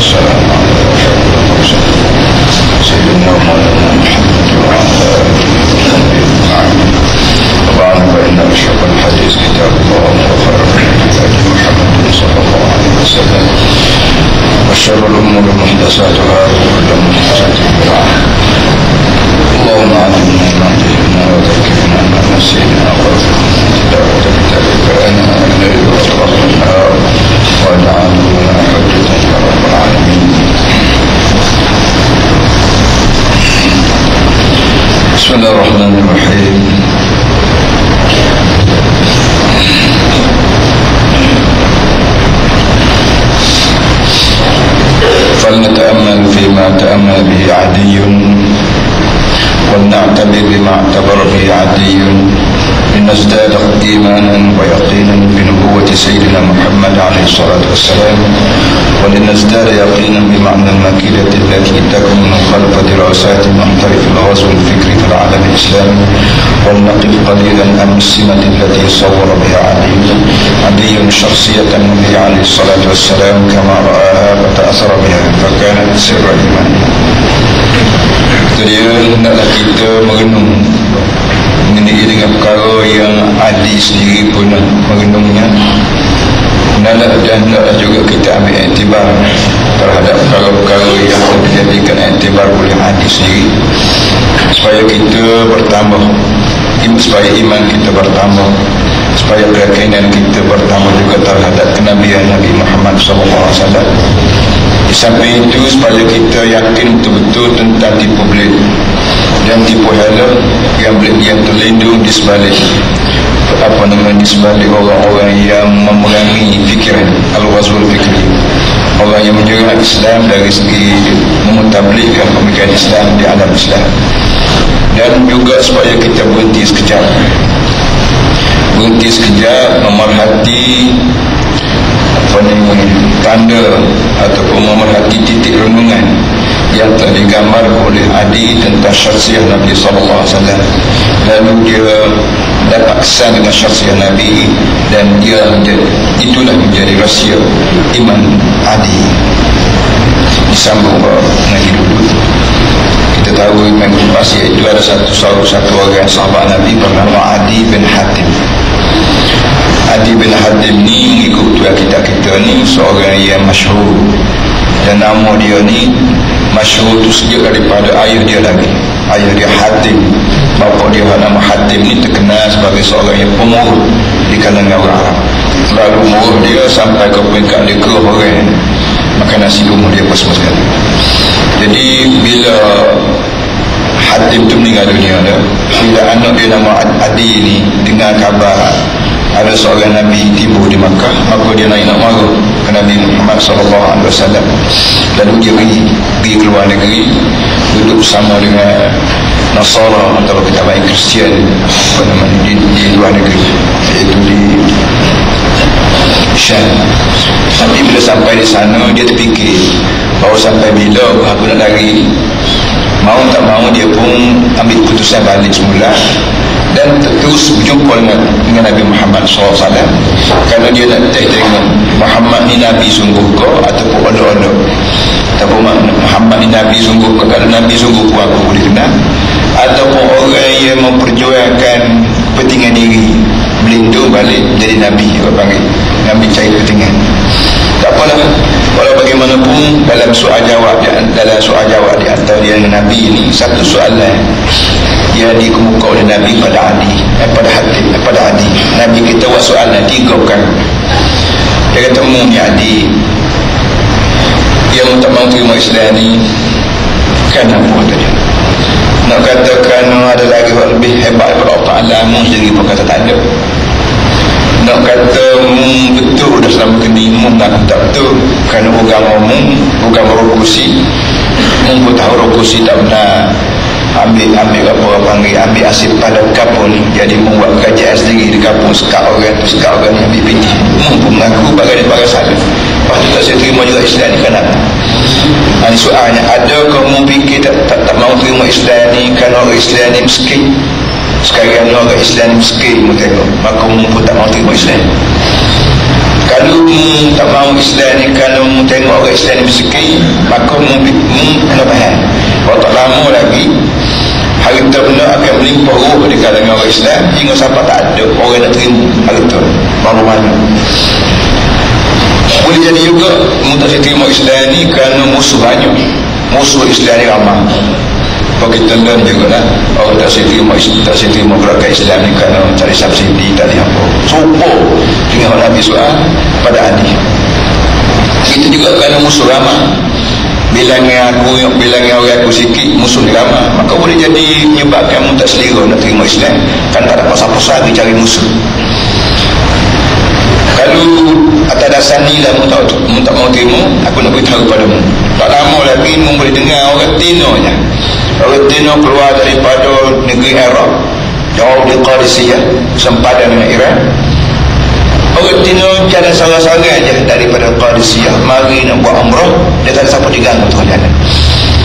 والسلام على أشرف المرسلين سيدنا مولانا محمد وعلى آله وصحبه أجمعين. وبعد فإن أشرف الحديث كتاب الله وخير الهدي هدي محمد صلى الله عليه وسلم وشر الأمور محدثاتها وكل محدثة بدعة. اللهم علمنا ما جهلنا وذكرنا ما نسينا وارزقنا تلاوة كتابك آناء الليل وأطراف النهار واجعله لنا حجة يا رب العالمين. بسم الله الرحمن الرحيم. فلنتأمل فيما تأمل به عدي ولنعتبر بما اعتبر به عدي لنزداد إيمانا ويقينا بنبوة سيدنا محمد عليه الصلاة والسلام، ولنزداد يقينا بمعنى المكيدة التي تكون خلف دراسات محترف الغزو الفكري في العالم الإسلامي. ولنقف قليلا أمام السمة التي صور بها عدي شخصية النبي عليه الصلاة والسلام كما رآها وتأثر بها فكانت سر إيمانه. Jadi hendaklah kita merenung mengenai dengan perkara yang Adi sendiri pun merenungnya. Hendaklah juga kita ambil iktibar terhadap perkara-perkara yang dijadikan iktibar oleh Adi sendiri, supaya kita bertambah, supaya iman kita bertambah, supaya keyakinan kita bertambah juga terhadap kenabian Nabi Muhammad SAW. Di samping itu supaya kita yakin betul-betul tentang tipu belit dan tipu hela yang terlindung di sebalik di sebalik orang-orang yang memerangi fikiran al-ghazwul fikri, orang yang menyerang Islam dari segi memutablighkan pemikiran Islam di alam Islam. Dan juga supaya kita berhenti sekejap memerhati tanda ataupun memerhati titik renungan yang telah digambar oleh Adi tentang syakhsiah Nabi SAW. Lalu dia dapat kesan dengan syakhsiah Nabi dan itulah menjadi rahsia iman Adi. Disambung lagi dulu, kita tahu iman kupas, iaitu ada satu orang sahabat Nabi bernama Adi bin Hatim. Adi bin Hatim ni mengikut tuan kita ni seorang yang masyhur, dan nama dia ni masyhur tu sejak daripada ayah dia lagi. Ayah dia Hatim, bapa dia nama Hatim ni terkenal sebagai seorang yang pemurut di kalangan orang Arab. Lalu umur dia sampai ke peringkat dia ke orang makan nasi umur dia pas-pas sekali. Jadi bila Hatim tu meninggal dunia dah, bila anak dia nama Adi ni dengar kabar ada seorang Nabi tiba di Makkah, maka dia nak marah ke Nabi Muhammad SAW. Lalu dia pergi ke luar negeri, duduk bersama dengan Nasara atau kita panggil Kristian di luar negeri, iaitu di Syam. Tapi bila sampai di sana, dia terfikir bahawa sampai bila aku nak lari. Mau tak mau dia pun ambil keputusan balik semula dan terus berjumpa dengan Nabi Muhammad SAW. Kalau dia nak tengok Muhammad ni Nabi sungguh ke ataupun olok-olok, ataupun Muhammad ni Nabi sungguh ke, kalau Nabi sungguh ke aku boleh kenal, ataupun orang yang memperjuangkan kepentingan diri berlindung balik jadi Nabi, orang panggil Nabi cari kepentingan. Tak apalah, walau bagaimanapun dalam soal jawab di antara dia dengan Nabi ini, satu soalan yang dikemuka oleh Nabi pada Adi. Nabi kita buat soalan 3 kali. Dia kata, ni Adi, yang tak mahu terima Islam ni kenapa tadi? Nak katakan ada lagi yang lebih hebat daripada Allah Ta'ala, sendiri pun kata tak ada. Nak kata betul dah selama ni, nak tak betul, kerana agama rokusi pun tahu rokusi tak benar ambil apa orang panggil, ambil asyik pada kapur ni, jadi membuat kerajaan sendiri di kapur, sekat orang ni ambil pitih, pun mengaku bagai salah. Lepas tu tak saya terima juga Islam ni, kenapa? Soalnya, adakah mu fikir tak mahu terima Islam ni kerana orang Islam ni miskin? Sekarang orang Islam ni miskin, mu tengok, maka mu pun tak mahu terima Islam. Kalau mu tak mau Islam ni, kalau mu tengok orang Islam ni miskin, maka mu kena faham kalau tak lama lagi harta benda akan melimpah ruh di kalangan orang Islam hingga sampai tak ada orang nak terima harta baru mana. Boleh jadi juga mu tak terima Islam ni kerana musuh banyak, musuh Islam ni ramai. Kalau kita learn juga lah, orang tak terima gerakan Islam ni kerana cari subsidi, tak ada apa supo dengan Nabi soal pada adik. Itu juga kerana musuh ramai, bilangnya orang aku sikit, musuh ni ramai, maka boleh jadi menyebabkan mu tak selera nak terima Islam, kan tak ada pasal-pasal lagi cari musuh. Kalau atas dasar ni lah mu tak mau terima, aku nak beritahu kepada mu, tak lama lagi mu boleh dengar orang Tino nya. Orang Tino keluar daripada negeri Arab, jauh di Qadisiyah, sempadan dengan Iran. Orang Tino jalan sarang-sarang je daripada Qadisiyah mari nak buat umrah, dia tak ada siapa diganggu tengah jalan.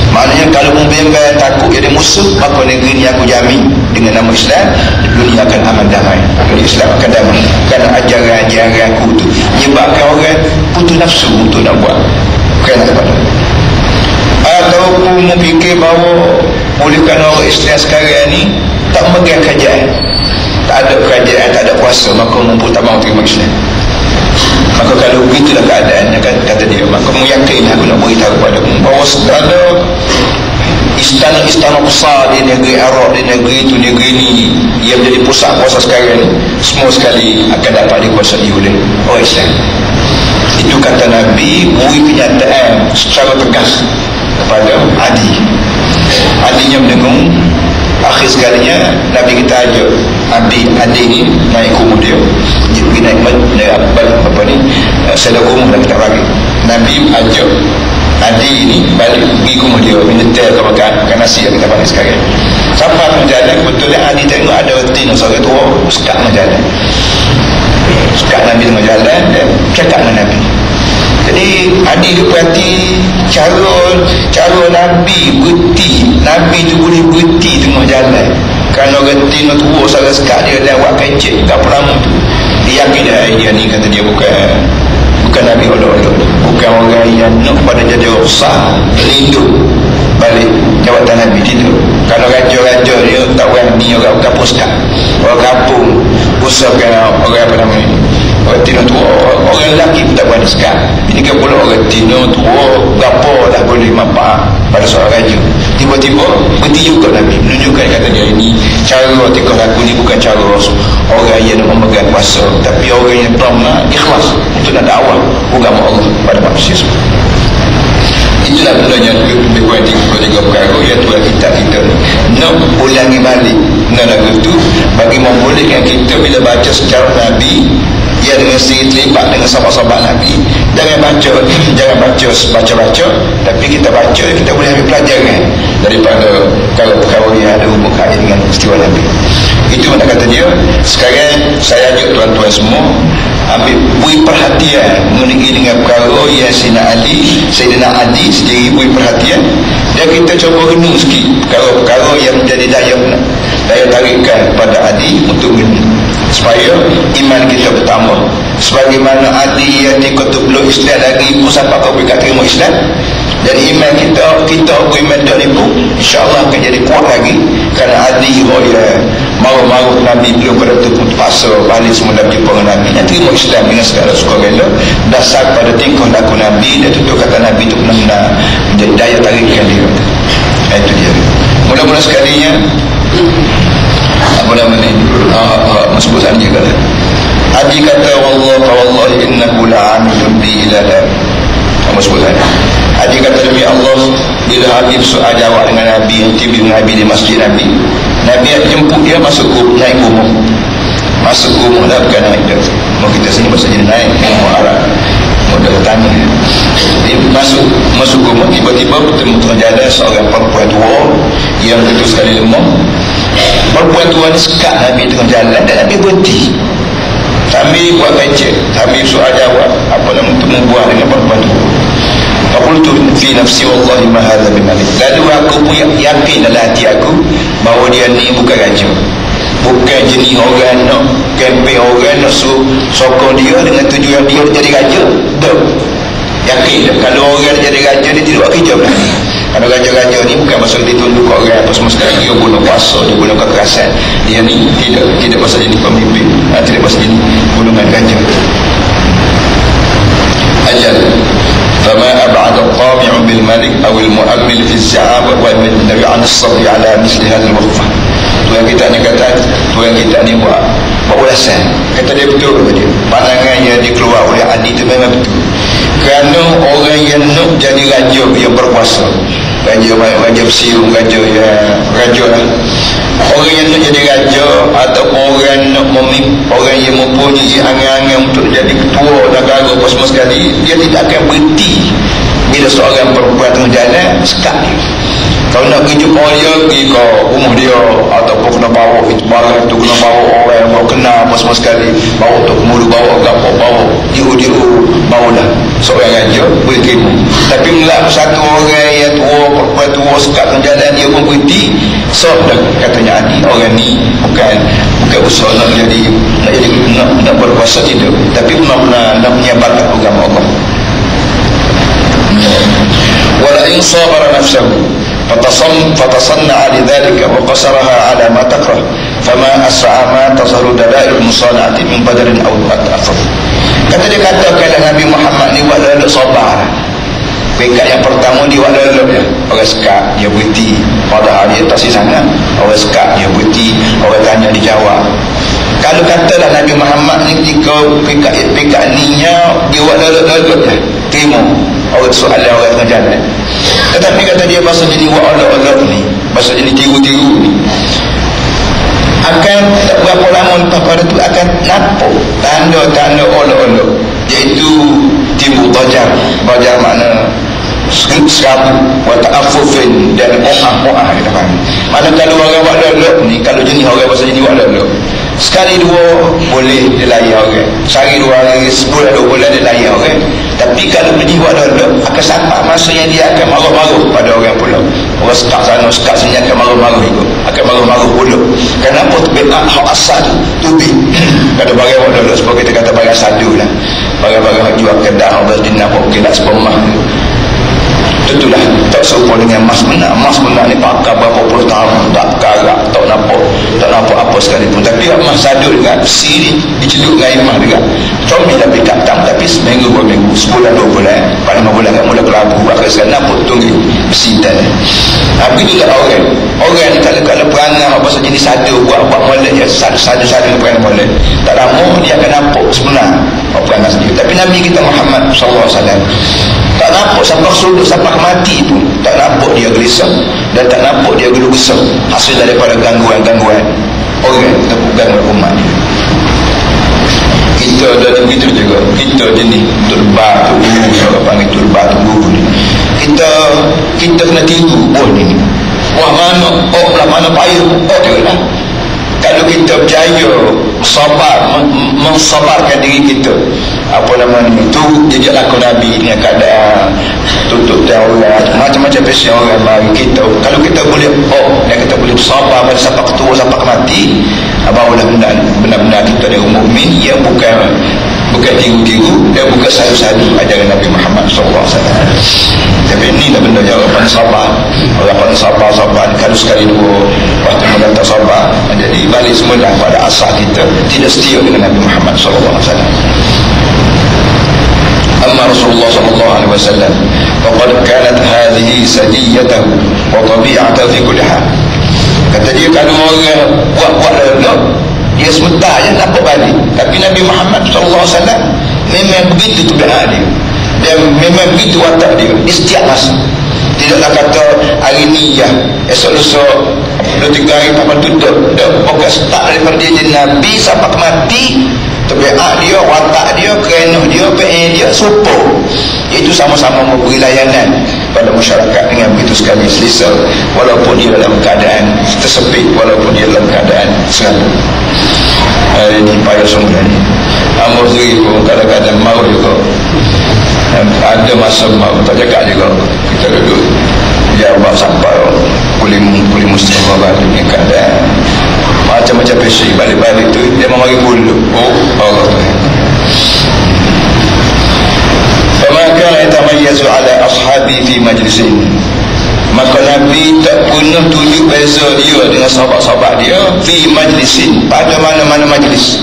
Maknanya kalau membimbang takut jadi musuh, maka negeri ni aku jamin dengan nama Islam, dunia akan aman damai, dunia Islam akan damai. Kerana ajaran-ajaran aku tu menyebabkan orang putus nafsu untuk nak buat kerana apa. Ataupun memfikir bahawa oleh kerana orang Islam sekarang ni tak memegang kerajaan, tak ada kerajaan, tak ada kuasa, maka mumpun tak mahu terima Islam. Maka kalau begitulah keadaannya, kata dia, maka mu yakin aku nak beritahu kepada mu bahawa segala istana-istana besar di negeri Arab, di negeri itu, negeri ni yang menjadi pusat kuasa sekarang ni, semua sekali akan dapat dikuasai oleh orang Islam. Itu kata Nabi, beri kenyataan secara tegas kepada Adi. Adinya mendengung. Akhir sekalinya Nabi kita ajak Adi ni naik kumur dia, pergi naik apa ni, sedar kumur dan kita bagi. Nabi ajak Adi ni balik pergi kumur dia, minta teh ke makan nasi yang kita bagi sekarang. Sampai menjalan, betul yang Adi tengok ada tin seorang tua sekat menjalan, sekat Nabi tengah jalan, dia cakap dengan Nabi. Jadi Adi tu perhati cara Nabi berhenti. Nabi tu boleh berhenti tengah jalan kerana orang Tino tua sangat sekat dia lewat kecil kat peramu tu. Dia yakin dia ni, kata dia bukan Nabi olok-olok, bukan orang yang nak pada jadi besar lindung balik jawatan Nabi tidur. Kalau raja-raja dia tak berani, orang kampung sekat, orang kampung usahakan orang apa nama ni, orang Tino tua, orang lelaki pun tak berani sekat. Ini kan pula orang Tino tua berapa dah boleh mampak pada seorang raja. Tiba-tiba berhenti juga Nabi, menunjukkan kata dia ini cara tingkah laku ni bukan cara orang yang nak memegang kuasa, tapi orang yang benar ikhlas untuk nak dakwah agama Allah pada manusia semua. Itulah gunanya lebih kurang 3 perkara yang Tuhan kita nak ulangi balik lagu tu bagi membolehkan kita bila baca sejarah Nabi, ia dengan sendiri terlibat dengan sahabat-sahabat Nabi. Jangan baca, tapi kita baca, kita boleh ambil pelajaran daripada kalau perkara yang ada hubung kait dengan peristiwa Nabi. Itu mana kata dia. Sekarang saya ajak tuan-tuan semua beri perhatian mengenai dengan perkara yang Sayyidina Ali sendiri beri perhatian, dan kita cuba renung sikit perkara-perkara yang menjadi daya tarikan pada Ali untuk supaya iman kita bertambah. Sebagaimana Ali yang dikutublu Islam lagi pun sampai kau berkat terima Islam, dan iman kita beriman dah ni pun insyaAllah akan jadi kuat lagi. Kerana Ali maru-maru Nabi belum pada tu pun terpaksa balik semula berjumpa dengan Nabi dan terima Islam dengan segala sukarela dasar pada tingkah laku Nabi, dan tentu kata Nabi itu benar-benar menjadi daya tarikan dia. Itu dia. Mula-mula sekalinya apa nama ni, masuk saja kata Adi kata wallahi innahu la'amilun bi ilalah. Masuk saja. Adi kata demi Allah, bila Habib soal jawab dengan Nabi, tiba dengan Nabi di masjid Nabi jemput dia masuk naik gunung. Masuk gunung dah, bukan naik dah. Mau kita sini bahasa jadi naik gunung Arab, modal tani. Dia masuk gunung, tiba-tiba bertemu tengah jalan seorang perempuan tua yang betul sekali lemah. Perempuan tua ni sekat Nabi tengah jalan dan Nabi berhenti sambil buat kecil, sambil soal jawab apa nama temu buah dengan perempuan tua. Faqultu fi nafsi wallahi ma hadha bi malik. Lalu aku pun yakin dalam hati aku bahawa dia ni bukan raja, bukan jenis orang nak kempen orang nak sokong dia dengan tujuan dia jadi raja. Tak. Yakin tak? Kalau orang jadi raja dia tidak buat kerja pula. Kalau raja-raja ni bukan pasal dia tunduk ke orang apa semua sekali, dia guna kuasa, dia guna kekerasan. Dia ni tidak pasal jadi pemimpin, tidak pasal jadi golongan raja. Ajal فما أبعد الطامع بالملك أو المؤمل في الزعامة والنبي عن الصبر على مثل هذه الوقفة. Tuan kita ni kata, tuan kita ni buat ulasan. Kata dia betul ke dia? Pandangan yang dikeluar oleh Adi itu memang betul. Kerana orang yang nak jadi raja yang berkuasa, raja bersiung, raja lah. Orang yang nak jadi raja ataupun orang nak orang yang mempunyai angan-angan untuk jadi ketua negara apa semua sekali, dia tidak akan berhenti bila seorang perempuan tengah jalan sekat dia. Kalau nak pergi jumpa dia, pergi ke rumah dia ataupun kena bawa barang tu, kena bawa orang yang bawa kena apa semua sekali, bawa tu mulu, bawa gapok, bawa diu bawalah seorang raja boleh terima. Tapi melak satu orang yang tua, perempuan tua sekat tengah jalan, dia pun berhenti, so katanya Adi, orang ni bukan usaha nak berkuasa, tidak, tapi benar-benar nak menyebarkan agama Allah. Wala in sabara nafsahu فتصنع لذلك وقصرها على ما تكره فما أسرع ما تظهر دلائل المصانعة من بدر أو أخف. Kata dia katakan Nabi Muhammad ni buat leluk sabar. Pekat yang pertama dia buat leluk dia. Orang sekat dia berhenti, padahal dia tak si sangat. Orang sekat dia berhenti, orang tanya dia jawab. Kalau katalah Nabi Muhammad ni ketika pekat ni nya dia buat leluk dia, terima orang soalan orang tengah jalan. Tetapi kata dia bahasa jadi wa'ala-ala ni, bahasa jadi tiru-tiru ni, akan tak berapa lama lepas pada tu akan nampak tanda-tanda olok-olok, iaitu timbul bajar makna serabu wa ta'affufin dan mu'ah kita faham. Mana kalau orang buat lolok ni, kalau jenis orang bahasa jenis buat lolok, sekali dua boleh dia layan orang, sehari dua hari, sebulan 2 bulan dia layan orang. Tapi kalau jenis buat lolok, akan sampai masa yang dia akan marah-marah pada orang pula. Orang sekat sana, sekat sini akan marah-marah ikut, akan marah-marah pula. Kenapa tu be'ah hak asal tu kata barang buat lolok, sebab kita kata barang sadu lah, barang-barang jual kedah, orang jenis nak mungkin nak sepemah tu. Tentulah tak serupa dengan emas benar. Emas benar ni pakai berapa puluh tahun, tak karak, tak nampak apa sekalipun. Tapi emas sadut dengan besi ni dicelup dengan emas juga. Comel dah pikat tam, tapi seminggu 2 minggu, sebulan 2 bulan, 4-5 bulan kan mula kelabu, akhir sekarang nampak tunggu besi dan tapi juga orang ni kalau perangai apa sejenis sadu buat molek je, sadu perangai molek, tak lama dia akan nampak sebenar apa perangai sendiri. Tapi Nabi kita Muhammad SAW tak nampak sampai sudut, sampai mati pun tak nampak dia gelisah dan tak nampak dia geluh gesah hasil daripada gangguan-gangguan orang terpugang umat dia. Kita ada begitu juga, kita jenis turba tu guru, orang panggil turba tu guru ni, kita kena tiru ni wah mana mana payah dia lah. Kalau kita berjaya mensabarkan diri kita, apa nama ni, itu jejak laku Nabi dengan keadaan tutup daulat, macam-macam versi orang mari kita. Kalau kita boleh dan kita boleh sabar sampai ketua, sampai mati, barulah benar-benar kita adalah mukmin yang bukan tiru-tiru dan bukan sadu-sadu ajaran Nabi Muhammad SAW. Tapi ini dah benda yang orang sabar, kalau sekali dua waktu mudah tak sabar, jadi balik semula pada asal kita tidak setia dengan Nabi Muhammad SAW. Amma Rasulullah SAW faqad kanat hadhihi sadiyatahu wa tabi'atahu fi kulli hal. Kata dia, kalau orang buat lelok, dia sebentar je nampak balik. Tapi Nabi Muhammad SAW memang begitu tabiat dia, dan memang begitu watak dia setiap masa. Tidaklah kata hari ni ya, esok lusa 2-3 hari apa tutup, bukan start daripada dia jadi Nabi sampai mati. Tabiat dia, watak dia, kerenuh dia, PA dia serupa, iaitu sama-sama memberi layanan pada masyarakat dengan begitu sekali selesa, walaupun dia dalam keadaan tersepit, walaupun dia dalam keadaan serabut. Hari ini payah semula ni. Amor Zuri pun kadang-kadang mahu juga, ada masa mahu tak cakap juga. Kita duduk jawab sampai boleh muslim dengan keadaan macam-macam pesi balik-balik tu dia mau bagi bulu. Oh Allah Tuhan. Fama kana yatamayyazu ala ashabi fi majlisin, maka Nabi tak pernah tunjuk beza dia dengan sahabat-sahabat dia fi majlisin, pada mana-mana majlis,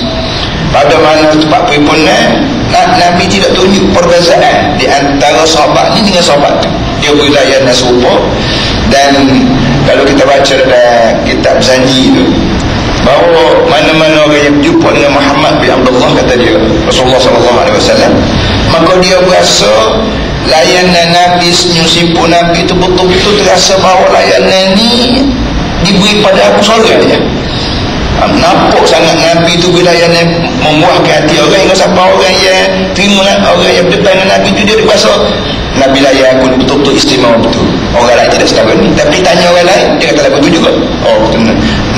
pada mana tempat perhimpunan. Nabi tidak tunjuk perbezaan di antara sahabat ni dengan sahabat tu. Dia beri layanan serupa. Dan kalau kita baca dalam kitab Zanji tu, bahawa mana-mana orang yang berjumpa dengan Muhammad bin Abdullah, kata dia Rasulullah SAW, maka dia berasa layanan Nabi, senyum simpul Nabi itu betul-betul terasa bahawa layanan ni diberi pada aku seorang je. Nampak sangat Nabi itu layanan memuahkan hati orang. Hingga siapa orang yang terima, orang yang berdepan dengan Nabi itu, dia berasa Nabi layan aku betul-betul istimewa betul. Orang lain tidak setara ni, tapi tanya orang lain, dia kata lagu tu juga, oh betul,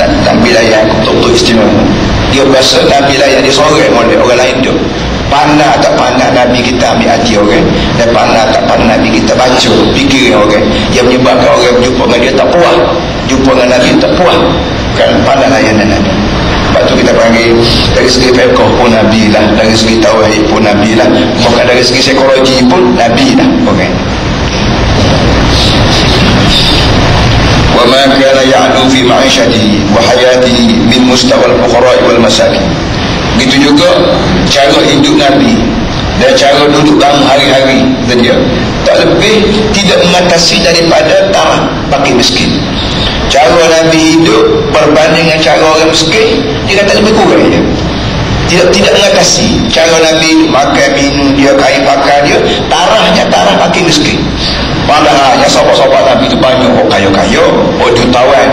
Nabi layan aku betul-betul istimewa. Dia berasa Nabi layan dia seorang oleh orang lain tu. Pandai tak pandai Nabi kita ambil hati orang, dan pandai tak pandai Nabi kita baca fikir orang, yang menyebabkan orang berjumpa dengan dia tak puas, jumpa dengan Nabi tak puas, kan pandai layanan Nabi. Sebab tu kita panggil dari segi fiqh pun Nabi lah, dari segi tauhid pun Nabi lah, bahkan dari segi psikologi pun Nabi lah. Okay. Wa ma kana ya'lu fi ma'ishatihi wa hayatihi min mustawa al-fuqara wal masakin. Begitu juga cara hidup Nabi dan cara duduk kamu hari-hari dia tak lebih, tidak mengatasi daripada taraf fakir miskin. Cara Nabi hidup berbanding dengan cara orang miskin, dia kata lebih kurang dia. Tidak mengatasi. Cara Nabi hidup, makan, minum dia, kain pakai dia, tarahnya tarah fakir miskin. Padahalnya sahabat-sahabat Nabi itu banyak, oh kaya-kaya, oh jutawan,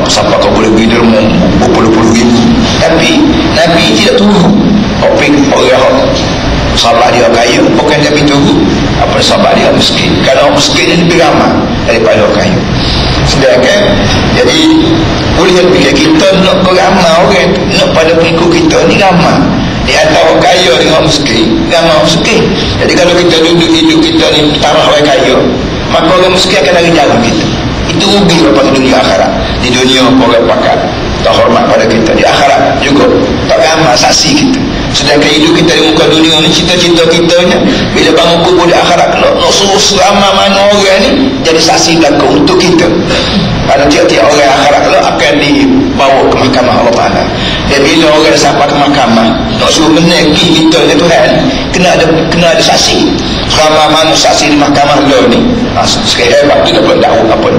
siapa kau boleh beri derma berpuluh-puluh ribu. Tapi Nabi tidak tunggu orang sahabat dia kaya, bukan Nabi tunggu apa sahabat dia miskin. Kalau orang miskin dia lebih ramai daripada orang kaya. Sedangkan jadi boleh fikir kita nak ramai orang, nak pada pengikut kita ni ramai di antara orang kaya dengan orang miskin, ramai orang miskin. Jadi kalau kita duduk hidup kita ni taraf orang kaya, maka orang miskin akan lari jauh kita. Itu rugi pada dunia akhirat. Di dunia orang pakat tak hormat pada kita, di akhirat juga tak ramai saksi kita. Sedangkan hidup kita di muka dunia ni, cita-cita kita ni bila bangun kubur di akhirat kelak, nak suruh seramai mana orang ni jadi saksi belakang untuk kita. Pada tiap-tiap orang akhirat kelak akan dibawa ke mahkamah Allah Ta'ala. Dan bila orang sampai ke mahkamah nak suruh menagih kita ni Tuhan, kena ada saksi. Seramai mana saksi di mahkamah lo ni, sekali hebat tu dapat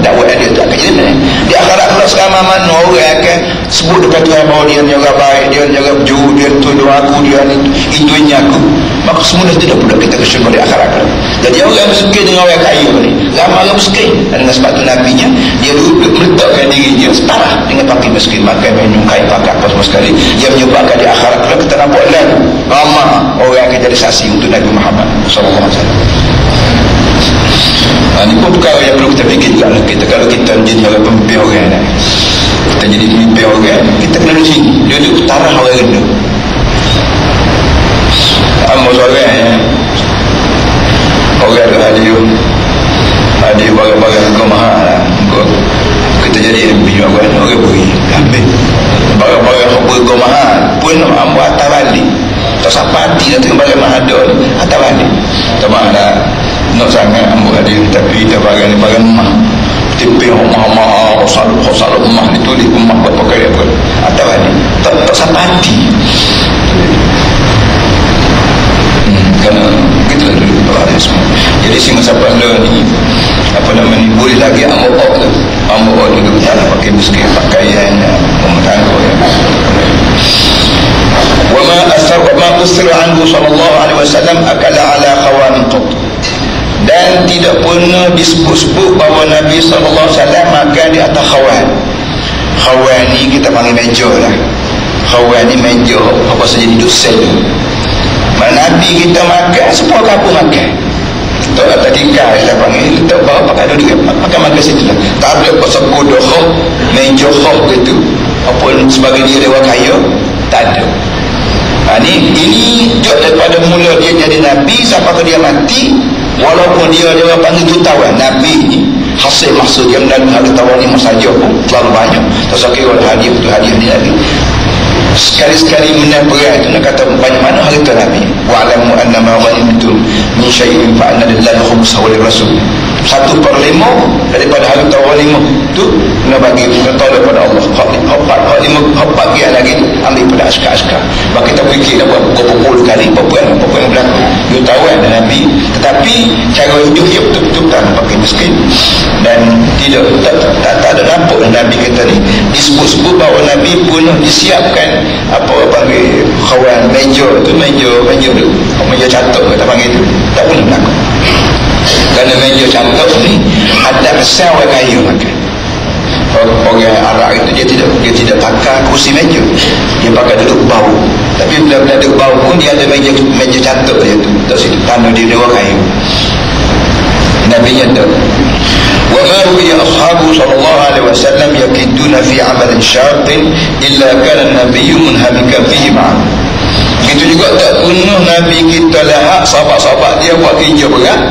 dakwah dia tu akan jadi di akhirat kelak. Seramai mana orang akan sebut dekat Tuhan bahawa dia jaga baik, dia jaga berjuru, dia tuduh aku, dia ni itunya aku, maka semula tidak pula kita ke syurga di akhirat kelak. Jadi orang miskin dengan orang kaya ni, ramai orang miskin, dan dengan sebab tu Nabi-nya dia duduk meletakkan diri dia setara dengan fakir miskin, makan, minum, kain pakai apa semua sekali, yang menyebabkan di akhirat kelak kita nampak lalu ramai orang akan jadi saksi untuk Nabi Muhammad SAW. Ini pun perkara yang perlu kita fikir juga lah. Kita kalau kita menjadi orang pemimpin orang, kita jadi pemimpin orang, kita kena duduk sini, duduk tarah orang rendah. Ambil seorang orang ada barang-barang kau mahal lah. Kita jadi MP juga kan, orang beri ambil barang-barang kau mahal pun ambil atas balik, tak sapati dah tengok barang mahal ada atas balik. Tak mahal lah nak sangat ambil dia, tapi dia barang ni barang emas, tipis rumah-rumah, rosak rumah ditulis rumah berapa kali apa atas balik, tak sapati. Kerana kita dah duduk berada semua. Jadi singa siapa ni apa nama ni, boleh lagi amuk tu duduk tanah pakai miskin, pakaian rumah tangga ya. Wa ma usira anhu sallallahu alaihi wasallam akala ala khawan qat. Dan tidak pernah disebut-sebut bahawa Nabi sallallahu alaihi wasallam makan di atas khawan. Khawan ni kita panggil meja lah. Khawan ni meja apa saja duduk sel. Mana Nabi kita makan, semua kampung makan. Tak ada tinggal, kita panggil, tak bawa pakai duduk, makan situ lah. Tak ada pasal bodoh, meja khok gitu. Apa sebagai dia dewa kaya, tak ada. Ini jauh daripada mula dia jadi Nabi sampai ke dia mati. Walaupun dia panggil jutawan Nabi ni, hasil maksud dia dan harga tawalimah saja pun terlalu banyak. Tak usah kira hadiah tu hadiah ni lagi. Sekali-sekali menang berat itu nak kata banyak mana harta Nabi. Wa'lamu annama ghanimtum min syai'in fa anna lillahi khumsahu wa lirrasul. 1/5 daripada harta ghanimah tu nak bagi tahu daripada Allah. Hak 5 bagian lagi tu ambil pada askar-askar. Maka kita fikir dah buat berpuluh kali apa yang berlaku. Dia tahu ada Nabi, tetapi cara hidup dia betul-betul tak pakai miskin dan tak ada nampak Nabi kata ni disebut-sebut bahawa Nabi pun disiapkan apa panggil kawan meja cantik kita panggil tu tak boleh berlaku kerana meja cantik ni ada kesan orang kaya makan. Orang Arab itu dia tidak pakai kursi meja, dia pakai duduk bau. Tapi bila duduk bau pun dia ada meja cantik dia tu tak situ tanda dia orang kaya. Nabi nyata wa ma ruwiya ashabu sallallahu alaihi wasallam yakiduna fi amalin syartin illa kana an-nabiyyu munhamikan fihi ma'am. Itu juga tak pernah Nabi kita lihat sahabat-sahabat dia buat kerja berat.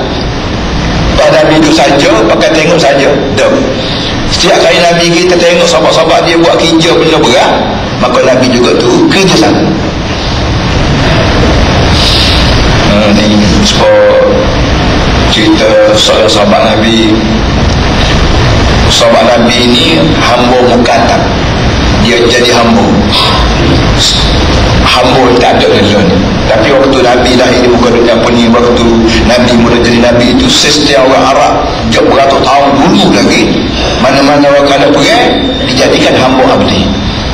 Nabi itu saja pakai tengok saja dah. Setiap kali Nabi kita tengok sahabat-sahabat dia buat kerja benda berat, maka Nabi juga tu kerja sana. Ni sebab cerita seorang sahabat Nabi. Sahabat Nabi ini hamba mukatab. Dia jadi hamba tak ada lelah. Tapi waktu Nabi lahir di muka dunia pun ni, waktu Nabi mula jadi Nabi itu setiap orang Arab jauh beratus tahun dulu lagi, mana-mana orang kena perang dijadikan hamba abdi.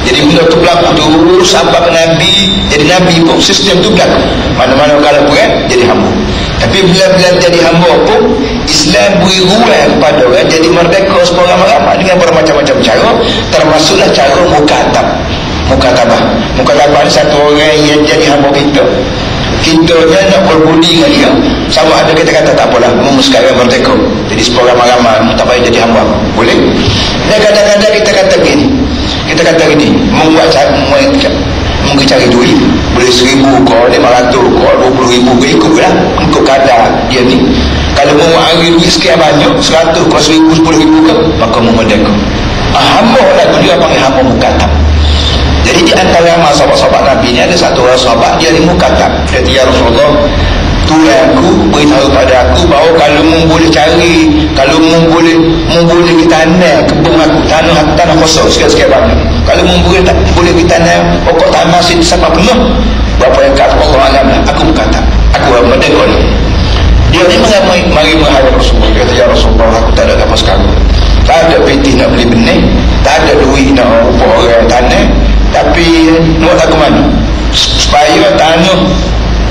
Jadi benda tu berlaku tu sahabat Nabi jadi Nabi pun sistem tu berlaku, mana-mana orang kena perang jadi hamba. Tapi bila jadi hamba pun Islam beri ruang kepada orang jadi merdeka seramai-ramai dengan bermacam-macam cara, termasuklah cara mukatabah ni satu orang yang jadi hamba kita nak berbudi dengan dia, sama ada kita kata tak apalah sekarang merdeka jadi seramai-ramai tak payah jadi hamba, boleh. Dan kadang-kadang kita kata gini membuat mungkin cari duit boleh 1,000 ko, 500 ko, 20,000 ko, ikutlah ikut kadar dia ni. Kalau mau hari duit sekian banyak 100 ko, 1,000, 10,000 ko, maka mau merdeka. Hamba lah dia panggil hamba mukatab. Jadi di antara sahabat-sahabat Nabi ni ada satu orang sahabat dia ni mukatab. Dia kata, ya Rasulullah, tuanku beritahu pada aku bahawa kalau mu boleh cari, kalau mu boleh kita tanam kebun aku, tanah kosong sikit-sikit banyak. Kalau mu boleh kita tanam pokok tanah sampai penuh, berapa yang kata Allah alam lah, aku mukatab, aku merdeka ni. Dia ni mari menghadap Rasulullah. Dia kata, ya Rasulullah, aku tak ada apa sekarang, tak ada peti nak beli benih, tak ada duit nak rupa orang tanah, tapi nak tak ke mana supaya tanah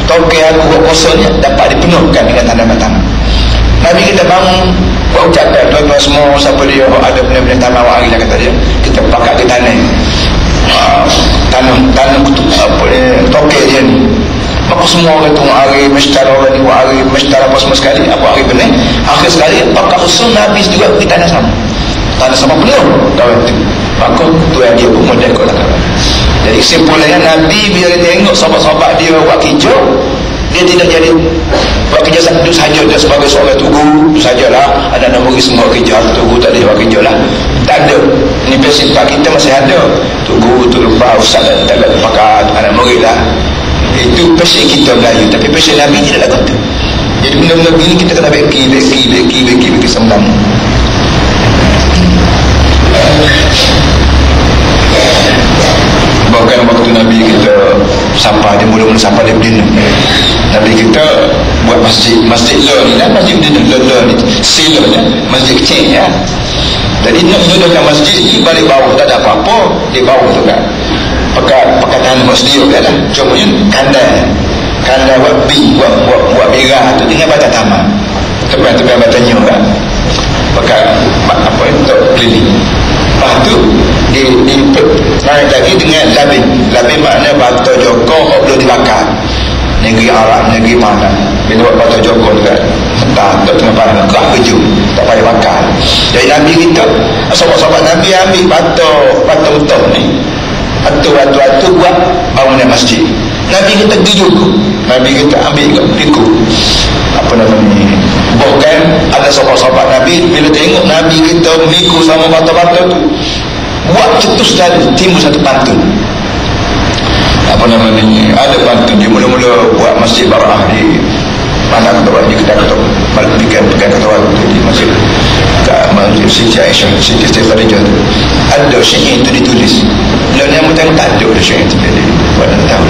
toke aku kosongnya dapat dipenuhkan dengan tanaman-tanaman. Nabi kita bangun buat ucapan tuan-tuan semua, siapa dia ada benda-benda tanah hari lah kata dia, kita pakai ke tanah toke dia ni. Maka semua orang tu hari mestara orang ni hari mestara apa semua sekali apa hari benih, akhir sekali pakai usul Nabi juga pergi tanah sama penuh kawan tu. Maka tu yang dia pun merdeka lah kawan. Jadi kesimpulannya Nabi bila dia tengok sahabat-sahabat dia buat kerja, dia tidak jadi buat kerja satu saja dia sebagai seorang tugu tu sajalah, ada nak bagi semua kerja tugu tak ada buat kerja lah, tak ada. Ni prinsip kita masih ada tugu tu lupa ustaz tak ada pakai anak murid lah. Itu passion kita Melayu, tapi passion Nabi tidak ada kata. Jadi benda-benda begini kita kena beki sembang. Bahkan waktu Nabi kita sampai, dia mula-mula sampai di Medina, Nabi kita buat masjid lah ni lah, masjid Medina lah ni silanya masjid kecil ya. Jadi nak menyodorkan masjid ni balik bawah tak ada apa-apa di bawah tu kan, pakai tanah masjid kan lah, cuma kandai buat merah tu dengan baca taman tepian batanya kan, pakai apa itu keliling. Lepas tu naik lagi dengan labin makna batu Joko belum dibakar. Negeri Arab, negeri mana bila buat batu Joko juga tak tengah panas kerak keju, tak payah bakar. Jadi Nabi kita sahabat-sahabat Nabi ambil batu betul ni, batu buat bangunan masjid. Nabi kita pergi juga, Nabi kita ambil juga ikut apa nama ni, bahkan ada sahabat-sahabat Nabi Nabi, bila tengok Nabi kita mengikut sama batu-batu tu, buat cetus dah timbul satu pantun. Apa namanya, ada pantun dia mula-mula buat masjid Bara'ah di mana kata buat di kedai pegang kata waktu di masjid Siti Aisyah, Siti Khadijah tu ada syair itu ditulis. Lalu yang tengok tak ada syair itu dia buat dan tahu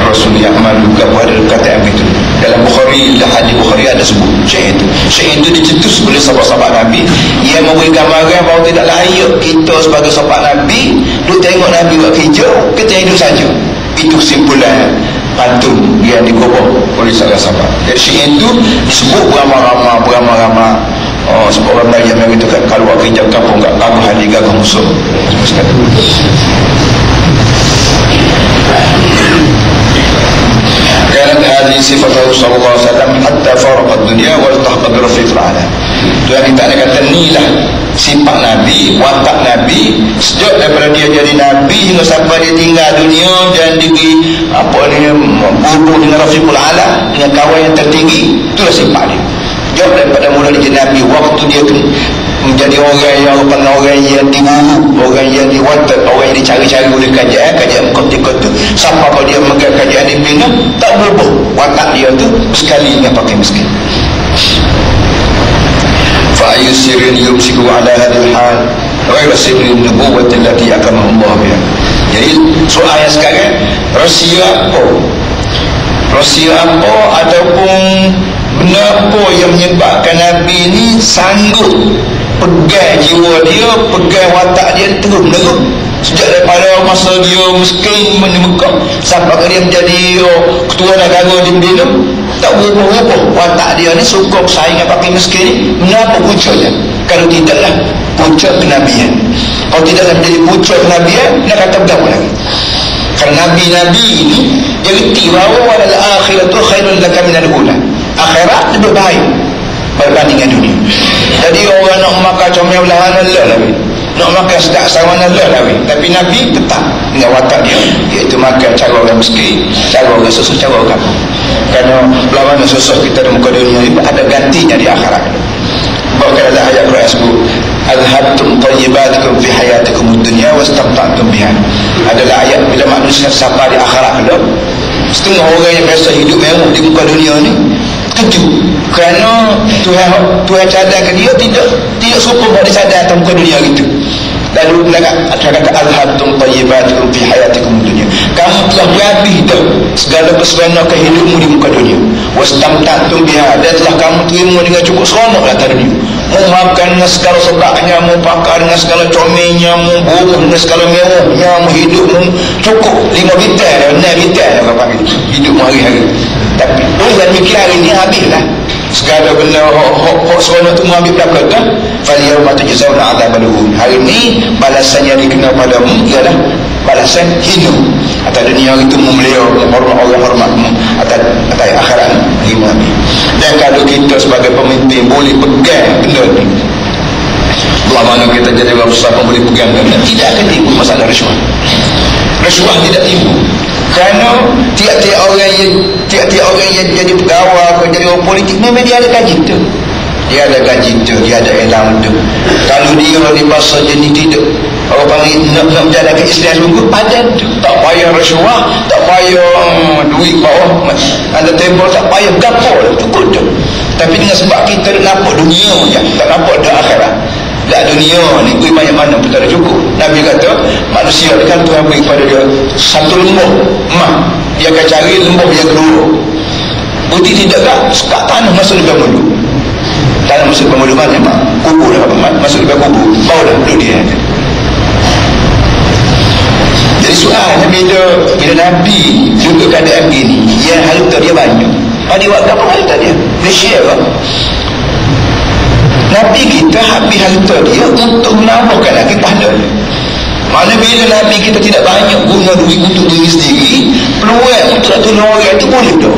Rasul Ya'mal juga buat ada kata yang itu dalam Bukhari, hadis Bukhari ada sebut syair itu. Syair itu dicetus oleh sahabat-sahabat Nabi yang memberi gambaran bahawa tidak layak kita sebagai sahabat Nabi duk tengok Nabi buat kerja, kita hidup saja. Itu kesimpulan pantun yang dikubur oleh sahabat-sahabat. Jadi syair itu disebut beramai-ramai sebab orang lain yang begitu kalau kerja kampung kat kampung hadi gagah musuh. كانت هذه صفته صلى الله عليه وسلم حتى فارق الدنيا والتحق برفيق الأعلى. Itu yang kita nak kata inilah sifat Nabi, watak Nabi sejak daripada dia jadi Nabi hingga sampai dia tinggal dunia dan diberi apa ni berhubung dengan Rafiqul A'la, dengan kawan yang tertinggi. Itulah sifat dia. Jauh daripada mula dia jadi Nabi, waktu dia menjadi orang yang diburu, orang yang diwatak, orang yang dicari-cari oleh kajian kotik-kotik, sampai kalau dia memegang kajian dibina, tak berubah watak dia tu sekali yang pakai miskin. فأي سر يمسك على هذا الحال غير سر النبوة التي أكرمه الله بها. Jadi soalan sekarang, rahsia apa ataupun benda apa yang menyebabkan Nabi ni sanggup pegang jiwa dia, pegang watak dia terus menerus sejak daripada masa dia miskin menyemekam sampai dia menjadi ketua negara di Medina, tak berubah-ubah watak dia ni suka bersaing dengan pakai miskin ni. Kenapa puncanya? Kalau tidaklah puncak kenabian, kalau tidaklah menjadi puncak kenabian, nak kata berapa lagi? Kerana Nabi-Nabi ini dia reti bahawa walal akhiratu khairun laka minal ula, akhirat lebih baik berbandingkan dunia. Jadi orang nak makan comel belahan Allah lah, nak makan sedak sawan Allah lah, tapi Nabi tetap dengan watak dia, iaitu makan cara orang miskin, cara orang susah, cara orang kampung. Kerana lawan susah kita di muka dunia ini ada gantinya di akhirat. Bahkan ada ayat Quran sebut adhabtum tayyibatikum fi hayatikum dunya wastamta'tum biha. Adalah ayat bila manusia sampai di akhirat dulu, setengah orang yang biasa hidup mewah di muka dunia ni kejut kerana Tuhan cadangkan dia tidak serupa buat dia cadang atas muka dunia gitu. Lalu kata adhabtum tayyibatikum fi hayatikum dunya, kamu telah berhabis dah segala keseronokan hidupmu di muka dunia, wastamta'tum biha, dan telah kamu terima dengan cukup seronok atas dunia. Mu makan dengan segala sedapnya, mu pakai dengan segala comelnya, mu buruh dengan segala mewahnya, mu hidup mu cukup 5 bintang, 6 bintang orang panggil hidup hari-hari. Tapi orang mikir hari ni habislah segala benda hok seronok tu mu ambil belakang kan. Falyauma tujzauna 'adzabal hun. Hari ni balasan yang dikenal padamu ialah balasan hina. Atas dunia itu memelihara menghormat orang hormatmu, atas akhirat hina. Dan kalau kita sebagai pemimpin boleh pegang benda ni, belah mana kita jadi orang besar pun boleh pegang benda, tidak akan timbul masalah rasuah. Rasuah tidak timbul. Kerana tiap-tiap orang yang jadi pegawai atau jadi orang politik memang dia ada gaji tu. Dia ada gaji tu, dia ada elang tu. Kalau dia di bahasa jenis tidak, orang panggil nak menjalankan Islam sungguh padan tu, tak payah rasuah, tak payah duit bawah ada tembok, tak payah gapol, cukup tu. Tapi dengan sebab kita nampak dunia je, tak nampak dah akhirat. Tak dunia ni beri banyak mana pun tak ada cukup. Nabi kata manusia ni kan Tuhan beri kepada dia satu lembah emas, dia akan cari lembah yang kedua. Bukti tidak tak sekat tanah masuk lebih mulut, tanah masuk lebih mulut mana mak kubur dah masuk lebih kubur, bau dah duduk dia. Jadi soalnya bila Nabi duduk keadaan begini, yang harta dia banyak, pada waktu apa harta dia share kan. Nabi kita habis harta dia untuk menambahkan lagi pahala. Mana bila Nabi kita tidak banyak guna duit untuk diri sendiri, peluang untuk nak tolong orang itu boleh dah.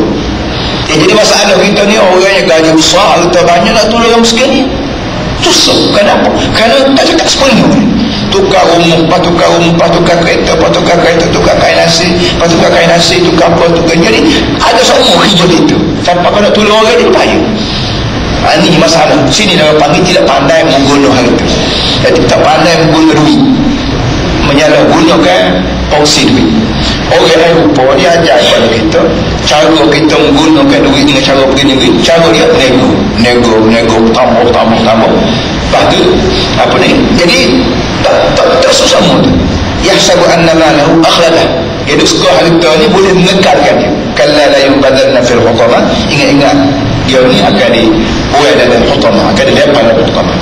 Jadi masalah kita ni orang yang gaji besar, harta banyak, nak tolong orang miskin ni susah. Kenapa? Kerana tak cakap sepenuh ni. Tukar rumah, tukar kereta, tukar kain nasi, tukar apa. Jadi ada semua kerja itu. Sampai kalau nak tolong orang dia payah. Ini masalah. Sini dalam panggil tidak pandai menggunakan harta. Jadi tak pandai menggunakan duit, menyalahgunakan fungsi duit. Orang Eropah dia ajar kepada kita cara kita menggunakan duit dengan cara begini. Cara dia nego, tambah. Lepas tu apa ni? Jadi tak susah mudah. Yahsabu anna malahu akhladah. Dia suka harta ni boleh mengekalkan dia. Kalla la yubadalna fil hutama. Ingat dia ni akan dibuat dalam hutama, akan dilepas dalam hutama.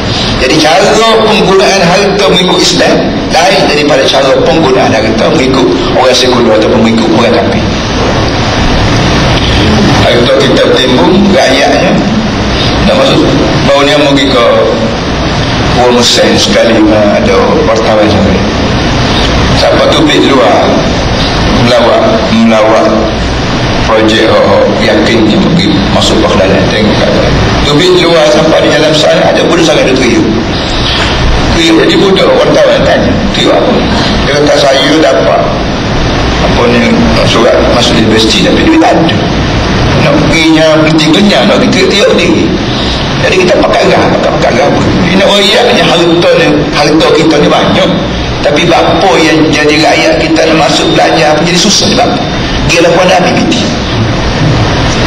Jadi cara penggunaan harta mengikut Islam lain daripada cara penggunaan harta mengikut orang sekular atau mengikut orang kafir. Harta kita timbul rakyatnya. Tak maksud baru ni pergi ke Puan Musain sekali ada wartawan sampai. Siapa tu pergi luar melawat projek yakin dia pergi masuk ke dalam tengok kat tu pergi luar sampai di dalam sana ada pun sangat ada tuyul. Jadi budak wartawan tanya tuyul apa? Dia kata saya dapat apa ni surat masuk universiti tapi duit tak ada, nak perginya bertiga nak kita tiap diri. Jadi kita pakai gah pun dia nak royaknya harta kita ni banyak, tapi bapa yang jadi rakyat kita nak masuk belajar pun jadi susah sebab dia lah puan Nabi BT.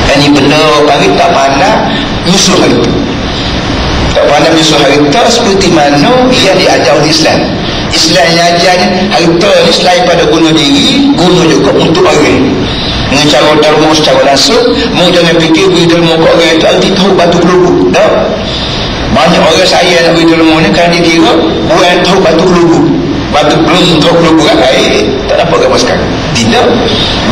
Ini benar panggil tak pandang nyusul harta, tak pandang nyusul harta seperti mana yang diajar oleh Islam yang ajarnya harta ni selain pada guna diri, guna juga untuk orang dengan cara derma secara langsung. Mu jangan fikir beri derma ke orang itu arti tahu batu kelubu. Tak, banyak orang saya nak beri derma ni kan dia kira buat tahu batu kelubu, batu belum tahu kelubu kan tak dapat gambar sekarang. Tidak,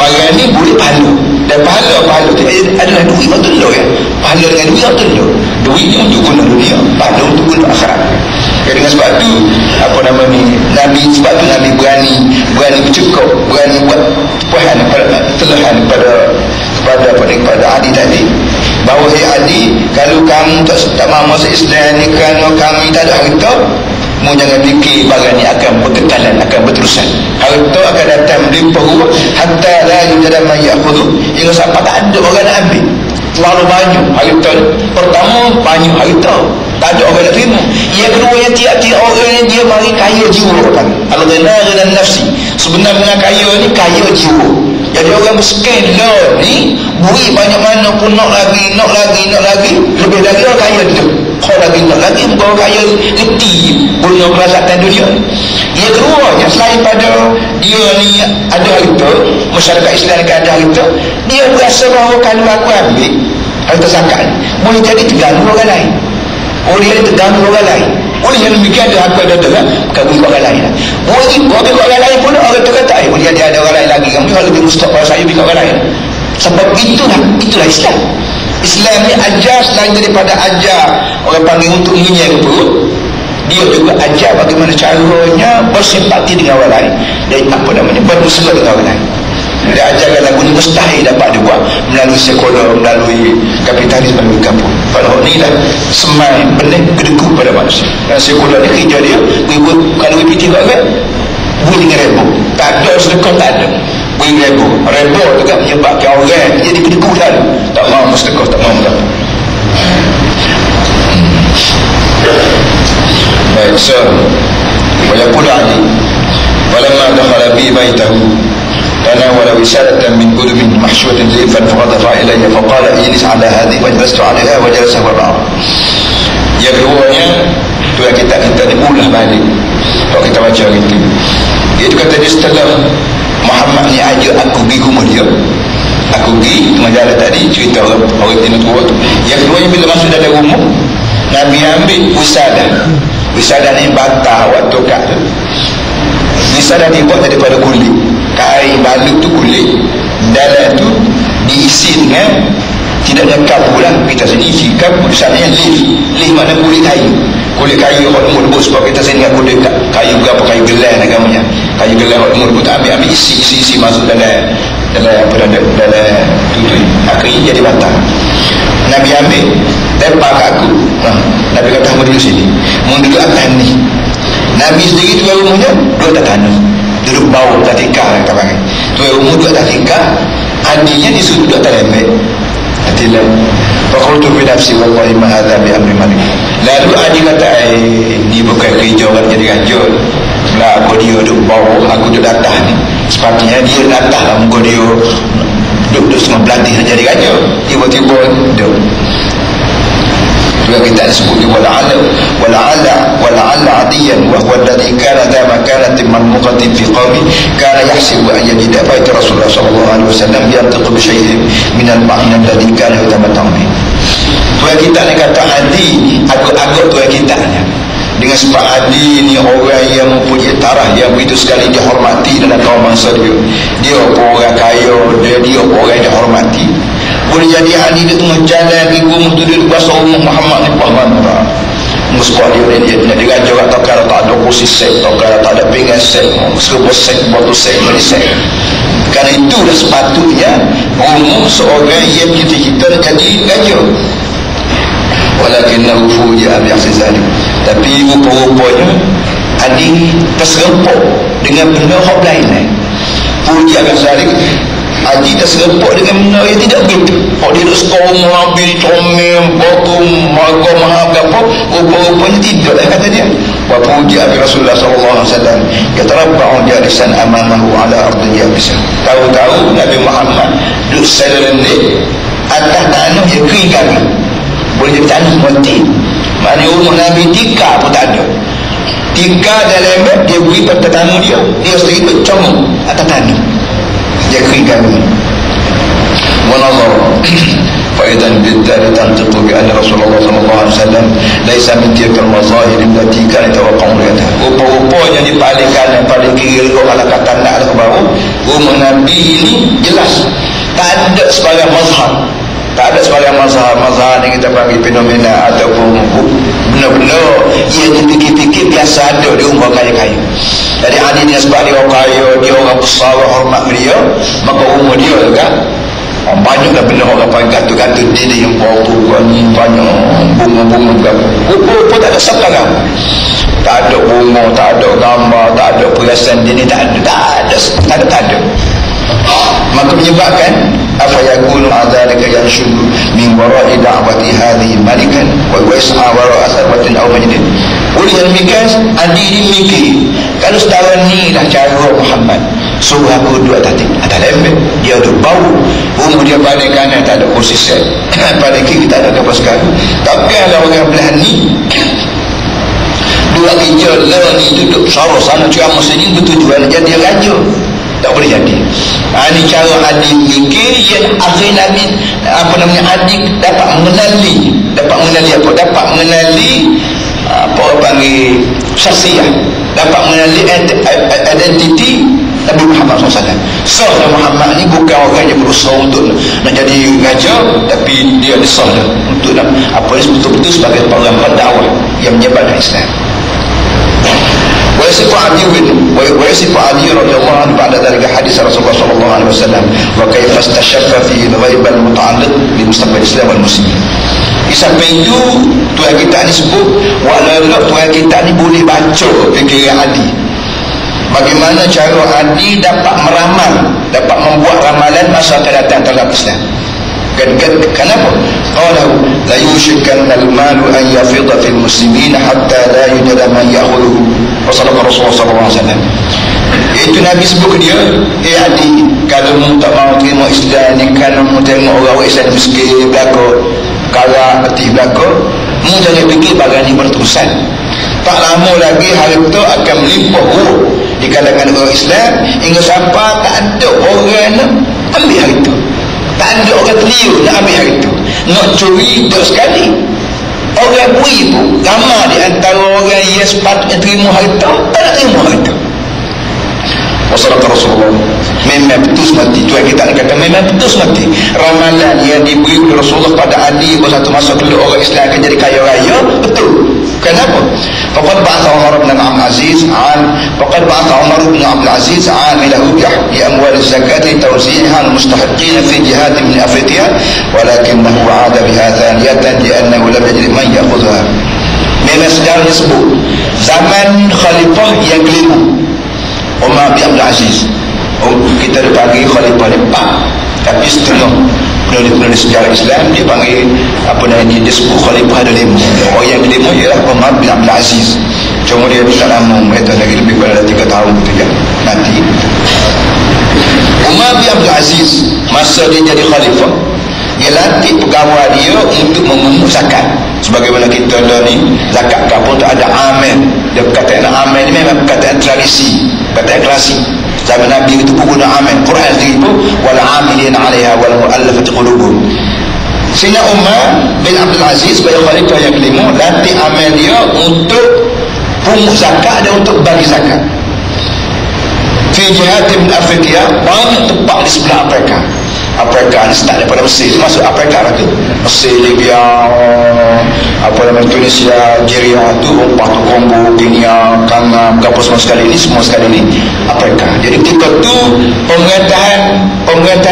barang ni boleh pahala, dan pahala tu adalah duit betul ya. Pahala dengan duit betul. Duit ni untuk guna dunia, pahala untuk guna akhirat. Jadi dengan sebab tu apa nama ni sebab tu Nabi berani bercakap, berani buat telahan pada Adi tadi bahawa Adi, kalau kamu tak mahu masuk Islam ni kerana kami tak ada harta, mu jangan fikir barang ni akan berkekalan, akan berterusan. Harta akan datang melimpah ruah hatta la yujada man ya'khudhu, hingga sampai tak ada orang nak ambil. Terlalu banyak harta. Pertama, banyak harta, tak ada orang nak terima. Yang kedua, yang tiap-tiap orang yang dia mari kaya jiwa. Al-ghina ghinan nafsi. Sebenarnya kaya ni kaya jiwa. Jadi orang miskin ni beri banyak mana pun nak lagi, lebih lagi orang kaya tu. Kalau lagi nak lagi, orang kaya reti guna perasaan dunia. Yang kedua, yang selain pada dia ni ada harta, masyarakat Islam ni ada harta, dia berasa bahawa kalau aku ambil harta zakat boleh jadi terganggu orang lain, oleh yang demikian dia apa ada kan kagum orang lain. Boleh orang lain pun orang tu kata boleh dia ada orang lain lagi, kamu kalau lebih mustahil saya bagi orang lain. Sebab itulah Islam ni ajar selain daripada ajar orang panggil untuk menyenyai perut, dia juga ajar bagaimana caranya bersimpati dengan orang lain dan apa namanya bermusyawarah dengan orang lain. Dia ajarkan lagu ni mustahil dapat dibuat melalui sekular, melalui kapitalis, melalui kampung. Kalau ni dah semai benih kedekut pada manusia. Dan sekular ni kerja dia kalau repetir kat orang beri dengan rebo, tak ada sedekah, tak ada beri rebo juga menyebabkan orang jadi kedekut lalu tak mahu sedekah, tak mahu berapa. Baik, so wayaqulu Ali walamma dakhala bi baitahu تناول وسادة من قدم محشوة زيفا فغضفها إلي فقال اجلس على هذه وجلست عليها وجلس وراء. Yang keduanya tu yang kita ni ulah balik kalau kita baca gitu. Dia tu kata dia setelah Muhammad ni ajak aku pergi rumah dia, aku pergi majalah tadi cerita orang tina tua tu. Yang keduanya bila masuk dalam rumah, Nabi ambil wisadah ni batah waktu kat tu. Wisadah dibuat daripada kulit, kain balut tu kulit, dalam tu diisi dengan tidak ada kapu lah, kita sini isi kapu, misalnya leaf makna kulit kayu orang lembut, sebab kita sini ingat kulit kayu berapa, kayu gelang agamanya, kayu gelang orang lembut, tak ambil isi masuk dalam tu akhirnya jadi batang. Nabi ambil lempar kat aku, Nabi kata kamu duduk sini, mau duduk atas ni. Nabi sendiri tuan rumahnya duduk atas tanah, duduk bawah atas tikar, kata panggil tuan rumah duduk atas tikar, adiknya disuruh duduk atas lembek. ihtilal. Fa qultu bi nafsi wallahi ma hadha bi amri malik. Lalu Adi kata, ni bukan kerja orang jadi raja lah. Aku dia duduk bawah, aku duduk atas ni. Sepatutnya dia atas lah, muka dia duduk semua berlatih nak jadi raja. Tiba-tiba duduk. Juga kita sebut wala'alla adiyan wa huwa alladhi kana dha makanatin marmuqatin fi qawmi kana yahsibu an yajida baita Rasulullah sallallahu alaihi wasallam yantiqu bi syai'in min al-ma'na alladhi kana yatamatta'u bihi. Tuan kita ni kata Adi, agak-agak tuan kita ni. Dengan sebab Adi ni orang yang mempunyai tarah yang begitu sekali dihormati dalam kaum bangsa dia. Dia orang kaya, dia orang yang dihormati. Boleh jadi Adi dia tengah jalan di rumah tu, dia bahasa umum Muhammad ni faham tak? Sebab dia nak diraja tak kala tak ada kursi sek, tak kala tak ada pinggan sek, serba sek, batu sek, beli sek. Kerana itulah sepatutnya umum seorang yang kita jadi raja. Walakinnahu fuji'a bi'aksi zalim. Tapi rupa-rupanya Adi terserempuk dengan benda hak lain. Fuji'a bi'aksi zalim. Adi terserempuk dengan benda yang tidak begitu. Hak dia duduk sekolah mengambil comel, baku, maga, mahal apa, rupa-rupanya tidak lah kata dia. Wa fuji'a bi Rasulullah sallallahu alaihi wasallam yatarabba'u jalisan amamahu ala ardin yabisa. Tahu-tahu Nabi Muhammad duduk selendik atas tanah yang kering kami. Boleh jadi tanah mati. Maknanya rumah Nabi tika pun tak ada. Tika dalam dia beri pada tanah dia sendiri bercomong atas tanah. Dia keringkan ini. Wanazar faidan bidzari tantiqu bi anna Rasulullah sallallahu alaihi wasallam laisa min tilka al-mazahir allati kana tawaqqa'u liha. Rupa-rupanya di paling kanan paling kiri ala kata nak ke bawah rumah Nabi ini jelas tak ada sebarang mazhar. Tak ada sebarang mazhar yang kita panggil fenomena ataupun benda-benda yang dipikir-pikir biasa ada di rumah kaya-kaya. Jadi Adi ni sebab dia orang kaya, dia orang besar, hormat dia, maka rumah dia juga banyaklah benda orang panggil gantung-gantung dia yang bau ni banyak bunga-bunga rupa-rupa tak ada sekarang. Tak ada bunga, tak ada gambar, tak ada perhiasan dia ni, tak ada. Maka menyebabkan afa yakunu adzalika yanshudu min wara'i da'wati hadhihi malikan wa yas'a wara'a sarwatin aw majdin. Oleh demikian Adi ni mikir, kalau saudara ni dah cara Muhammad, suruh aku duduk atas lembek, dia duduk bau, rumah dia paling kanan tak ada kursi set, paling kiri tak ada kapal sekarang. Tapi kalau orang belah ni dua kerja lah ni duduk sarau sana ceramah sini bertujuan jadi raja, tak boleh jadi. Ini cara Adi fikir yang akhir Nabi Adi dapat mengenali apa panggil syakhsiyah, dapat mengenali identiti Nabi Muhammad SAW. Nabi Muhammad ni bukan orang yang berusaha untuk nak jadi raja, tapi dia disah untuk nak apa ni betul-betul sebagai orang pendakwah yang menyebarkan Islam. ويصف علي رضي الله عنه بعد ذلك حديث رسول الله صلى الله عليه وسلم وكيف استشف فيه الغيب المتعلق بمستقبل الإسلام والمسلمين. Sampai itu tuan kita ni sebut walau tuan kita ni boleh baca fikiran Adi, bagaimana cara Adi dapat meramal, dapat membuat ramalan masa akan datang terhadap Islam. Kenapa? Qalu la yushikanna al-malu an yafidha fil muslimin hatta la yujada man ya'khudhu. Rasulullah sallallahu alaihi wasallam. Itu Nabi sebut ke dia, Adi, kalau mu tak mau terima Islam ni, kalau mu tengok orang Islam miskin belaka, kala peti belaka, mu jangan fikir bagian ni berterusan. Tak lama lagi harta akan melimpah di kalangan orang Islam hingga sampai tak ada orang nak ambil harta. Tak ada orang terliur nak ambil harta, nak curi tak sekali. Orang beri pun ramai di antara orang yang sepatutnya terima harta tak nak terima harta. Wassalamualaikum Rasulullah. Memang betul semati. Tuan kita ni kata memang betul semati. Ramalan yang diberi oleh Rasulullah pada Adi pada satu masa kelak orang Islam akan jadi kaya raya, betul. Kenapa? Faqad ba'atha Umar bin Abdul Aziz amilahu bi amwal az-zakat tawzi'ha al-mustahiqin fi jihad min Afrika, walakinahu 'ada biha thaniyatan li'annahu lam yajid man ya'khudha. Memang sejarah disebut zaman khalifah yang kelima Umar bin Abdul Aziz, kita dipanggil khalifah ni 4, tapi setengah penulis sejarah Islam, dia panggil dia sebut khalifah ada 5. Orang yang kelima ialah Umar bin Abdul Aziz. Cuma dia tak lama, mereka lagi lebih pada 3 tahun gitu je nanti. Umar bin Abdul Aziz, masa dia jadi khalifah, dia latih pegawai dia untuk memungut zakat. Sebagaimana kita dah ni, zakat kapun tak ada amil. Dia perkataan amil ni memang perkataan tradisi, perkataan klasik. Zaman Nabi itu pun guna amil. Quran sendiri pun wal amilin 'alaiha wal mu'allafati qulubuhum. Sayyidina Umar bin Abdul Aziz sebagai khalifah yang kelima latih amil dia untuk pungut zakat dan untuk bagi zakat. Fi jihad min Afrika, banyak tempat di sebelah Afrika. Afrika ni start daripada Mesir, masuk Afrika lah tu. Mesir, Libya, Tunisia, Algeria tu, lepas tu Kongo, Kenya, Ghana, berapa semua sekali ni Afrika. Jadi ketika tu pemerintahan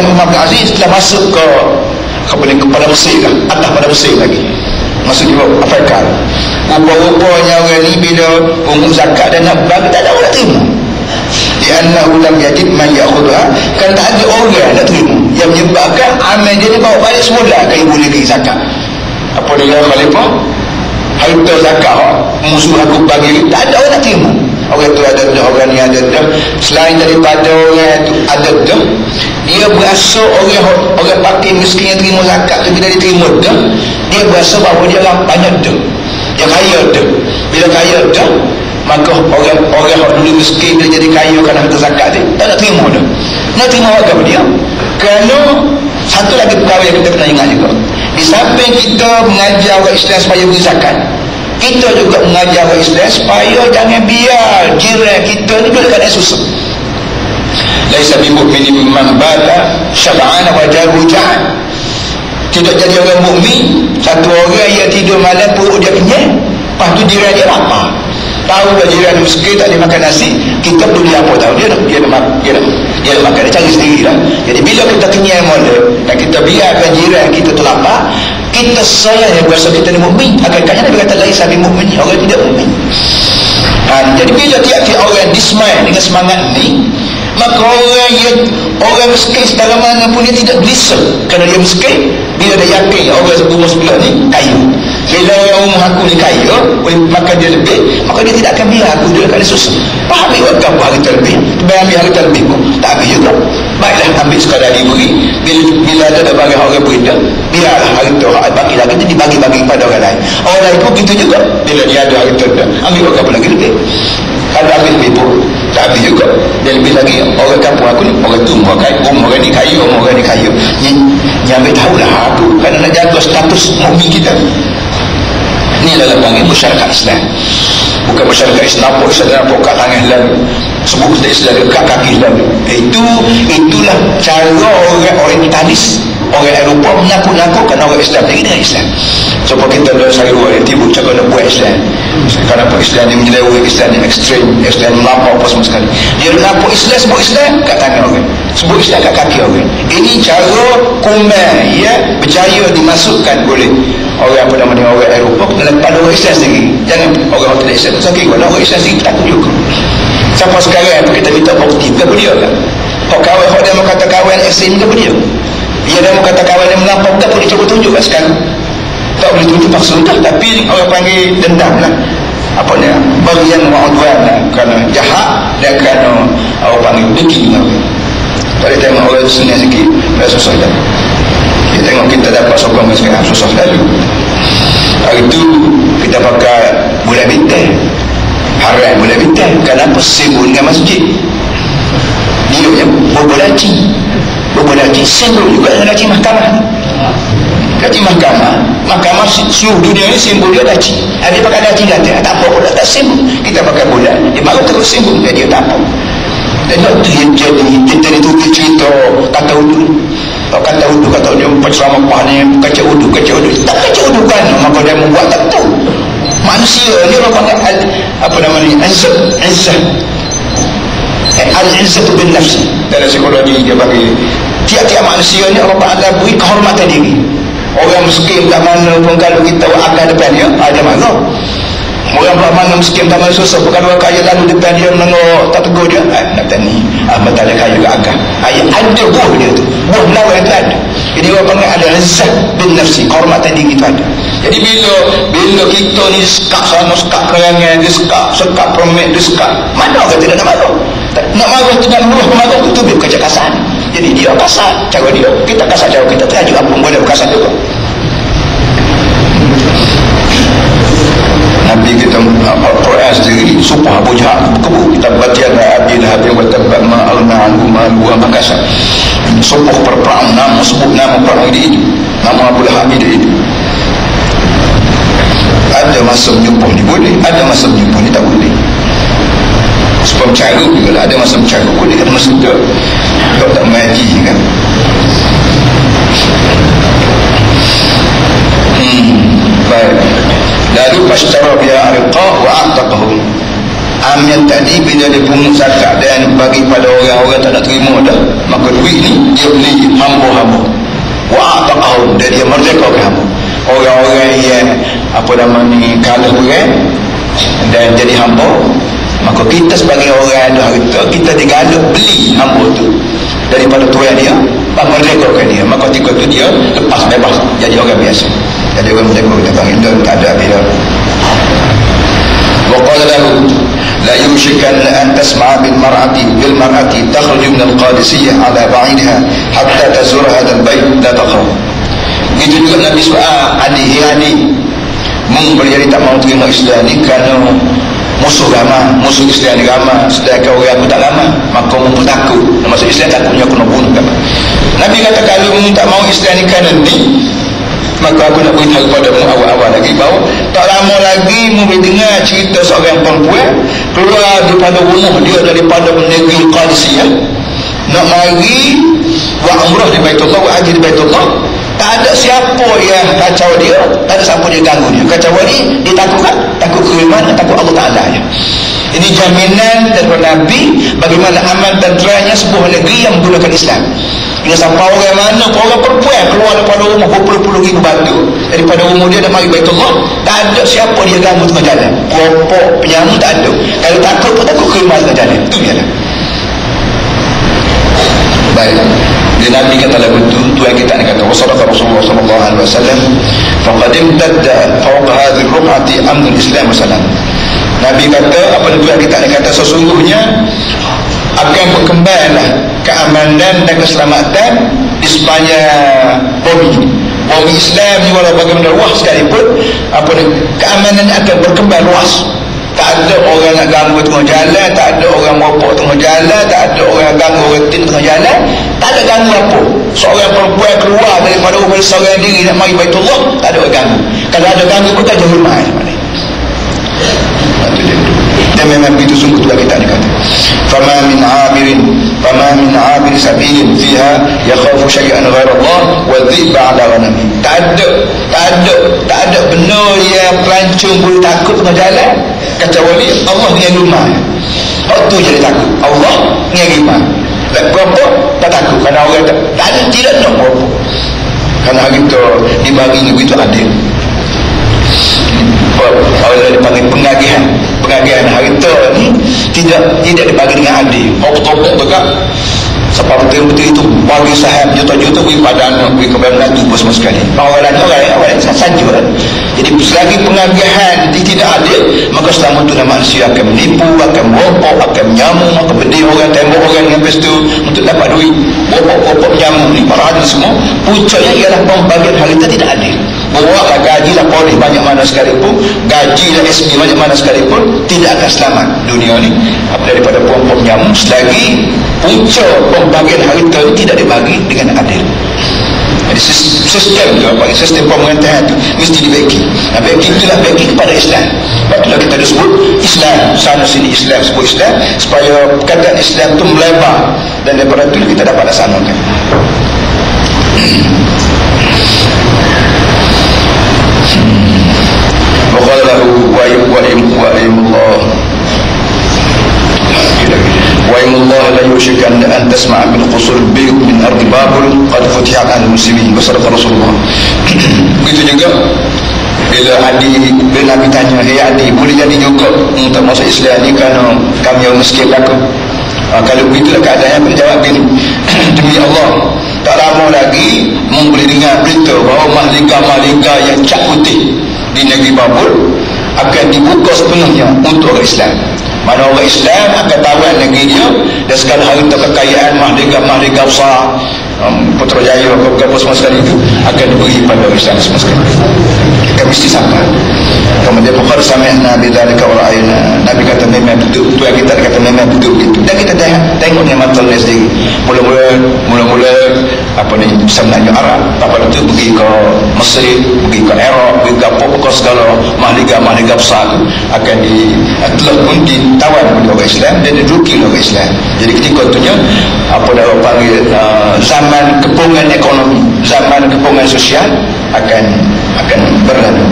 Umar bin Aziz telah masuk ke kepada Mesir lah, atas pada Mesir lagi, masuk ke Afrika. Rupa-rupanya orang ni bila pungut zakat dan nak bagi, tak ada orang nak terima. Liannahu lam yajid man ya'khudha, kan tak ada orang nak terima, yang menyebabkan amal dia ni bawa balik semula ke ibu negeri zakat. Apa dia khalifah, harta zakat musuh aku bagi, tak ada orang nak terima. Orang tu ada dah, orang ni ada dah. Selain daripada orang tu ada dah, dia berasa orang pakai miskin yang terima zakat tu bila diterima dah, dia berasa bahawa dia orang banyak dah, dia kaya dah. Bila kaya dah, maka orang yang dulu miskin dia jadi kaya kerana harta zakat dia, tak nak terima dah. Nak terima apa dia? Kerana satu lagi perkara yang kita kena ingat juga, di samping kita mengajar orang Islam supaya beri zakat, kita juga mengajar orang Islam supaya jangan biar jiran kita ni dalam keadaan susah. Laisa bi mu'minin man bata syab'ana wa jahu ja'an. Tidak jadi orang mukmin satu orang yang tidur malam perut dia kenyang, lepas tu jiran dia lapar. Tahu dah jiran miskin tak boleh makan nasi, kita peduli apa tahu dia nak makan, dia cari sendiri lah. Jadi bila kita kenyang mula dan kita biarkan jiran kita terlapar, kita sayang yang berasa kita ni mukmin. Hakikatnya Nabi kata laisa bi mu'min, orang tidak mukmin. Jadi bila tiap-tiap orang dismay dengan semangat ni, maka orang miskin segala mana pun dia tidak gelisah kerana dia miskin. Bila dia yakin orang umur sebelah ni kaya, bila orang umur aku ni kaya boleh makan dia lebih, maka dia tidak akan biar aku dalam keadaan susah. Faham tak? Orang kampung harta lebih, bayar ambil harta lebih pun tak habis juga. Baiklah, ambil sekadar diberi. Bila ada bagi orang beri dia, biarlah harta hak bagi lagi dia dibagi-bagi kepada orang lain. Orang lain pun begitu juga, bila dia ada harta dia, ambil orang kampung lagi lebih. Kalau ambil lebih pun tak habis juga. Dan lebih lagi orang kampung aku ni, orang tu orang ni kaya, orang ni kaya, yang ambil tahulah aku kerana nak jaga status mukmin kita. Ni adalah panggil masyarakat Islam. Bukan masyarakat Islam apa Islam apa kat tangan lalu sebut kita Islam kat kaki lalu. Itulah cara orang orientalis, orang Eropah menakut-nakutkan orang Islam dengan Islam. Sebab kita dah sari orang tiba cakap nak buat Islam. Kenapa Islam ni menyeleweng, Islam ni ekstrim, Islam ni melampau apa semua sekali. Dia nampak Islam, sebut Islam kat tangan orang, sebut Islam kat kaki orang. Ini cara kuman berjaya dimasukkan oleh orang orang Eropah dalam pada orang Islam sendiri. Jangan orang tidak Islam sakit, orang Islam sendiri takut juga. Sampai sekarang kita minta bukti, bukan dia kan? Hak kawan hak dia mau kata kawan ekstrim ke dia? Dia dah mau kata kawan yang melampau, tak boleh cuba tunjuk kan sekarang. Tak boleh tunjuk paksa dah, tapi orang panggil dendam lah, apa ni, bagian ma'udwan lah, kerana jahat dan kerana orang panggil dengki lah. Tak boleh tengok orang senang sikit dah susah dah. Dia tengok kita dapat sokong sekarang susah selalu. Hari tu kita pakai bulan bintang, haram bulan bintang. Kenapa? Simbol dengan masjid. Dia yang berbolaci simbol juga dengan laci mahkamah. Laci mahkamah seluruh dunia ni simbol dia laci. Dia pakai laci ganteng, tak apa pun, tak simbol. Kita pakai bulan, dia malu terus simbol, dia tak apa. Dan itu yang jadi itu cerita kata udu penceramah ni kaca udu tak kaca udu kan, maka dia membuat tak tahu manusia ni orang panggil apa nama ni, izzah al-izzah bin nafsi. Dalam psikologi dia bagi tiap-tiap manusia ni Allah Ta'ala beri kehormatan diri. Orang miskin kat mana pun kalau kita akan depan dia, ada marah. orang belah mana miskin tangan susah bukan orang kaya lalu depan dia menengok tak tegur dia nak tanya betul kaya ke agak ada buah dia tu buah melawai tu ada. Jadi orang panggil ada lezat bin nafsi, kehormatan diri itu ada. Jadi bila kita ni sekak sana sekak kerangan dia sekak permit dia sekak mana orang tidak nak marah nak marah tidak marah marah itu dia kerja kasar. Jadi dia kasar cara dia, kita kasar cara kita teraju apa boleh berkasar juga. Nabi kita Quran sendiri supah Abu Jahal kebu kita baca Abi Lahab wa tabba ma alna anhu ma huwa makasa supah perperang nama sebut nama perang ini nama Abu Lahab ini. Ada masa menyumpah ni boleh, ada masa menyumpah ni tak boleh. Sebab cara juga lah, ada masa bercara boleh, ada masa tak kau tak mengaji kan. Baik. Lalu pascara biya ariqa wa a'taqahum. Yang tadi bila dia pungut zakat dan bagi pada orang-orang tak nak terima dah, maka duit ni dia beli hamba-hamba. Wa a'taqahum, dan dia merdekakan hamba. Orang-orang yang apa nama ni kalah berat dan jadi hamba, maka kita sebagai orang ada harta, kita digalak beli hamba tu daripada tuan dia, merdekakan dia, maka ketika tu dia lepas bebas jadi orang biasa, jadi orang merdeka. Kita panggil tu tak ada dia. Wa qala lahu la yumshikanna an tasma'a bil mar'ati takhruju min al-qadisiyah ala ba'idha hatta tazur hadha al-bayt la taqaw. Itu juga Nabi SAW adik mengberi tak mau terima Islam ni kerana musuh ramah, musuh Islam ni ramah, sedangkan orang aku tak ramah, maka mu takut masuk Islam, takutnya aku nak bunuh kan. Nabi kata kalau mu tak mau Islam ni kerana ni, maka aku nak beritahu kepadamu awal-awal lagi bahawa tak lama lagi mu boleh dengar cerita seorang perempuan keluar daripada rumah dia, daripada negeri Qadisiyah, nak mari buat umrah di Baitullah, buat haji di Baitullah. Tak ada siapa yang kacau dia, tak ada siapa dia ganggu dia. Kacau ni dia takut kan? Takut keimanan, takut Allah Ta'ala nya. Ini jaminan daripada Nabi bagaimana aman dan tenteranya sebuah negeri yang menggunakan Islam. Dia sampai orang mana, orang perempuan keluar daripada rumah berpuluh-puluh ribu batu daripada rumah dia dan mari Baitullah, tak ada siapa dia ganggu tengah jalan. Kelompok penyamu tak ada. Kalau takut pun takut keimanan tengah jalan. Itu dia lah. Baik. Dia Nabi kata lagu tu yang kita nak kata wasadaqa Rasulullah sallallahu alaihi wasallam faqad imtadda fawqa hadhihi ar-ru'ati amnul Islam wasallam. Nabi kata apa itu yang kita nak kata sesungguhnya akan berkembanglah keamanan dan keselamatan di sepanjang bumi Islam ni, walau bagaimana luas sekalipun keamanan akan berkembang luas. Tak ada orang nak ganggu tengah jalan, tak ada orang merokok tengah jalan, tak ada orang ganggu retin tengah jalan, tak ada ganggu apa. Seorang perempuan keluar daripada rumah seorang diri nak mari Baitullah, tak ada orang ganggu. Kalau ada ganggu pun tak jauh rumah. Dan memang begitu sungguh juga kita ni kata fama min abir sabilin fiha yakhafu syai'an ghaira Allah wa dhiba ala ghanami. Tak ada benar yang pelancong boleh takut tengah jalan kecuali Allah dengan rumah. Itu jadi takut Allah dengan rumah. Dan berapa tak takut kerana orang tak ada, tidak nak berapa kerana hari itu dibagi negeri itu adil. Orang dipanggil pengagihan harta ni tidak dibagi dengan adil. Topok tegak seperti itu bagi sahab juta-juta bagi pada anak, bagi kepada menantu semua sekali. Orang saja. Jadi selagi pengagihan tidak adil, maka selama itu manusia akan menipu, akan merokok, akan menyamuk, akan berdiri orang, tembok orang dengan pestu untuk dapat duit. Merokok menyamuk ni para adil semua. Puncaknya ialah pembagian harta tidak adil. Bawalah gajilah polis banyak mana sekalipun, gajilah SB banyak mana sekalipun, tidak akan selamat dunia ni daripada pom-pom nyamuk selagi puncak pembagian harta ini tidak dibagi dengan adil. Jadi sistem tu, sistem pemerintahan tu mesti dibagi. Nah, bagi itulah bagi kepada Islam. Sebab itulah kita disebut Islam, sana sini Islam, sebut Islam supaya perkataan Islam tu melebar, dan daripada itu kita dapat laksanakan. وقال له وإم الله لا يوشك أن تسمع بالقصور البيض من أرض بابل قد فتحت على المسلمين وصدق رسول الله. Begitu juga Bila Nabi tanya, "Hei Adi, boleh jadi juga untuk masuk Islam ni kerana kami orang miskin aku?" Kalau begitulah keadaannya, aku jawab gini, demi Allah, tak lama lagi boleh dengar berita bahawa mahliga-mahliga yang cap putih di negeri Babul akan dibuka sepenuhnya untuk orang Islam. Mana orang Islam akan tawan negeri dia, dan segala harta kekayaan mahliga-mahliga besar, Putrajaya, apa semua sekali itu akan diberi pada orang Islam semua sekali. Kita mesti sabar. Kemudian Bukhari sami'na bidzalika wa ra'ayna. Nabi kata memang betul, tuan kita kata memang betul begitu. Dan kita tengok nikmat Allah sendiri. Mula-mula apa ni, sebenarnya Arab, apa itu pergi ke Mesir, pergi ke Iraq, pergi ke pokok segala mahliga-mahliga besar itu akan telah pun ditawan oleh orang Islam dan diduduki oleh orang Islam. Jadi ketika itunya apa dah orang panggil zaman kepungan ekonomi, zaman kepungan sosial akan berlalu.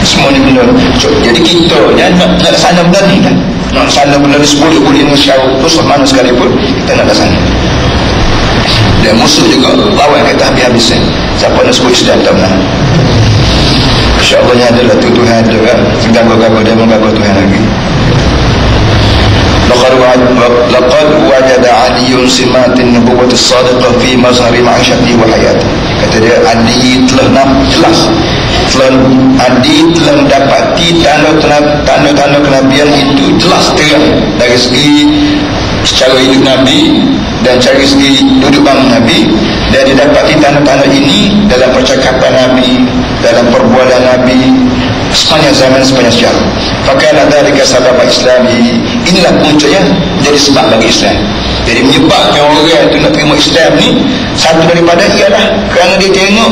Semua ni benda. Jadi kita nak sana benda ni kan, nak sana benda ni seboleh-boleh dengan syarab tu mana sekalipun kita nak ke sana. Dan musuh juga lawan kita habis-habisan. Siapa nak sebut Islam tak benar. InsyaAllah ni adalah Tuhan juga, gagal-gagal dia menggagal Tuhan lagi. Laqad wajada Aliyun simatin nubuwatis sadiqah fi mazhari ma'asyati wa hayati. Kata dia, Ali telah jelas, Ali telah mendapati tanda-tanda kenabian itu jelas terang dari segi secara hidup Nabi dan dari segi duduk bangun Nabi, dan didapati tanda-tanda ini dalam percakapan Nabi, dalam perbuatan Nabi sepanjang zaman, sepanjang sejarah. Fakana dzalika sabab Islami. Inilah puncanya jadi sebab bagi Islam. Jadi menyebabkan orang itu nak terima Islam ni, satu daripada ialah kerana dia tengok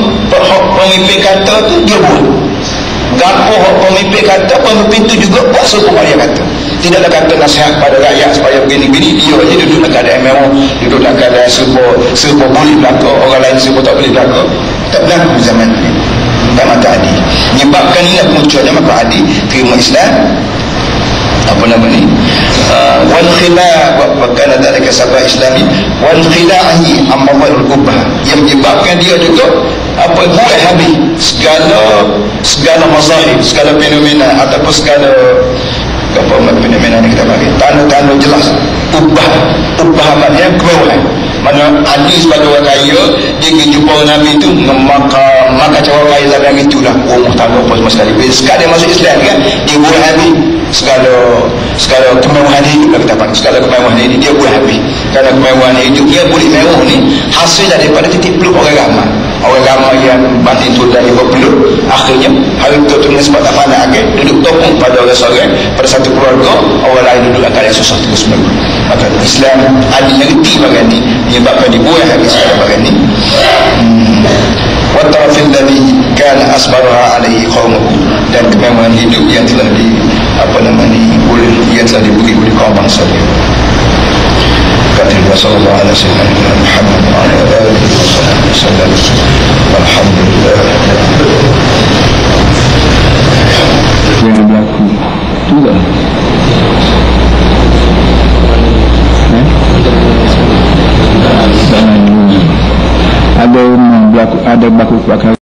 pemimpin kata tu dia buat. Gapo pemimpin kata, pemimpin tu juga buat serupa dia kata. Tidaklah kata nasihat pada rakyat supaya begini-begini, dia aja duduk dalam keadaan mewah, duduk dalam keadaan serba boleh berlaku, orang lain serba tak boleh berlaku. Tak berlaku di zaman ini. Tak mata Adi menyebabkan inilah munculnya maka Adi terima Islam. Apa nama ni, wal khila' wa kana dzalika sabab Islami wal khila'i amma al-qubah, yang menyebabkan dia juga apa buat habis segala mazahir, segala fenomena ataupun segala apa fenomena ni kita bagi tanda-tanda jelas ubah maknanya kemewahan. Mana Ali sebagai orang kaya, dia pergi jumpa Nabi tu, maka cara kaya zaman itulah rumah tangga apa semua sekali. Sekali dia masuk Islam kan, dia buat habis segala kemewahan hidup lah kita panggil, segala kemewahan hidup dia buat habis. Kerana kemewahan hidup dia boleh mewah ni hasil daripada titik peluk orang ramai. Orang ramai yang batin tu dari berpeluk, akhirnya hari itu dengan sebab tak pandai akhir duduk topong pada orang seorang, pada satu keluarga, orang lain duduk akan yang susah terus menerus. Maka Islam ada ngerti bagian ni, menyebabkan dibuat habis segala bagian ni. Wa tarafil ladhi kana asbaraha alaihi qawmuhu, dan kemewahan hidup yang telah yang telah diberi oleh kaum bangsa dia. Kata Rasulullah sallallahu Muhammad wa ala alihi wasallam. Alhamdulillah. Yang berlaku tu lah. Ada berlaku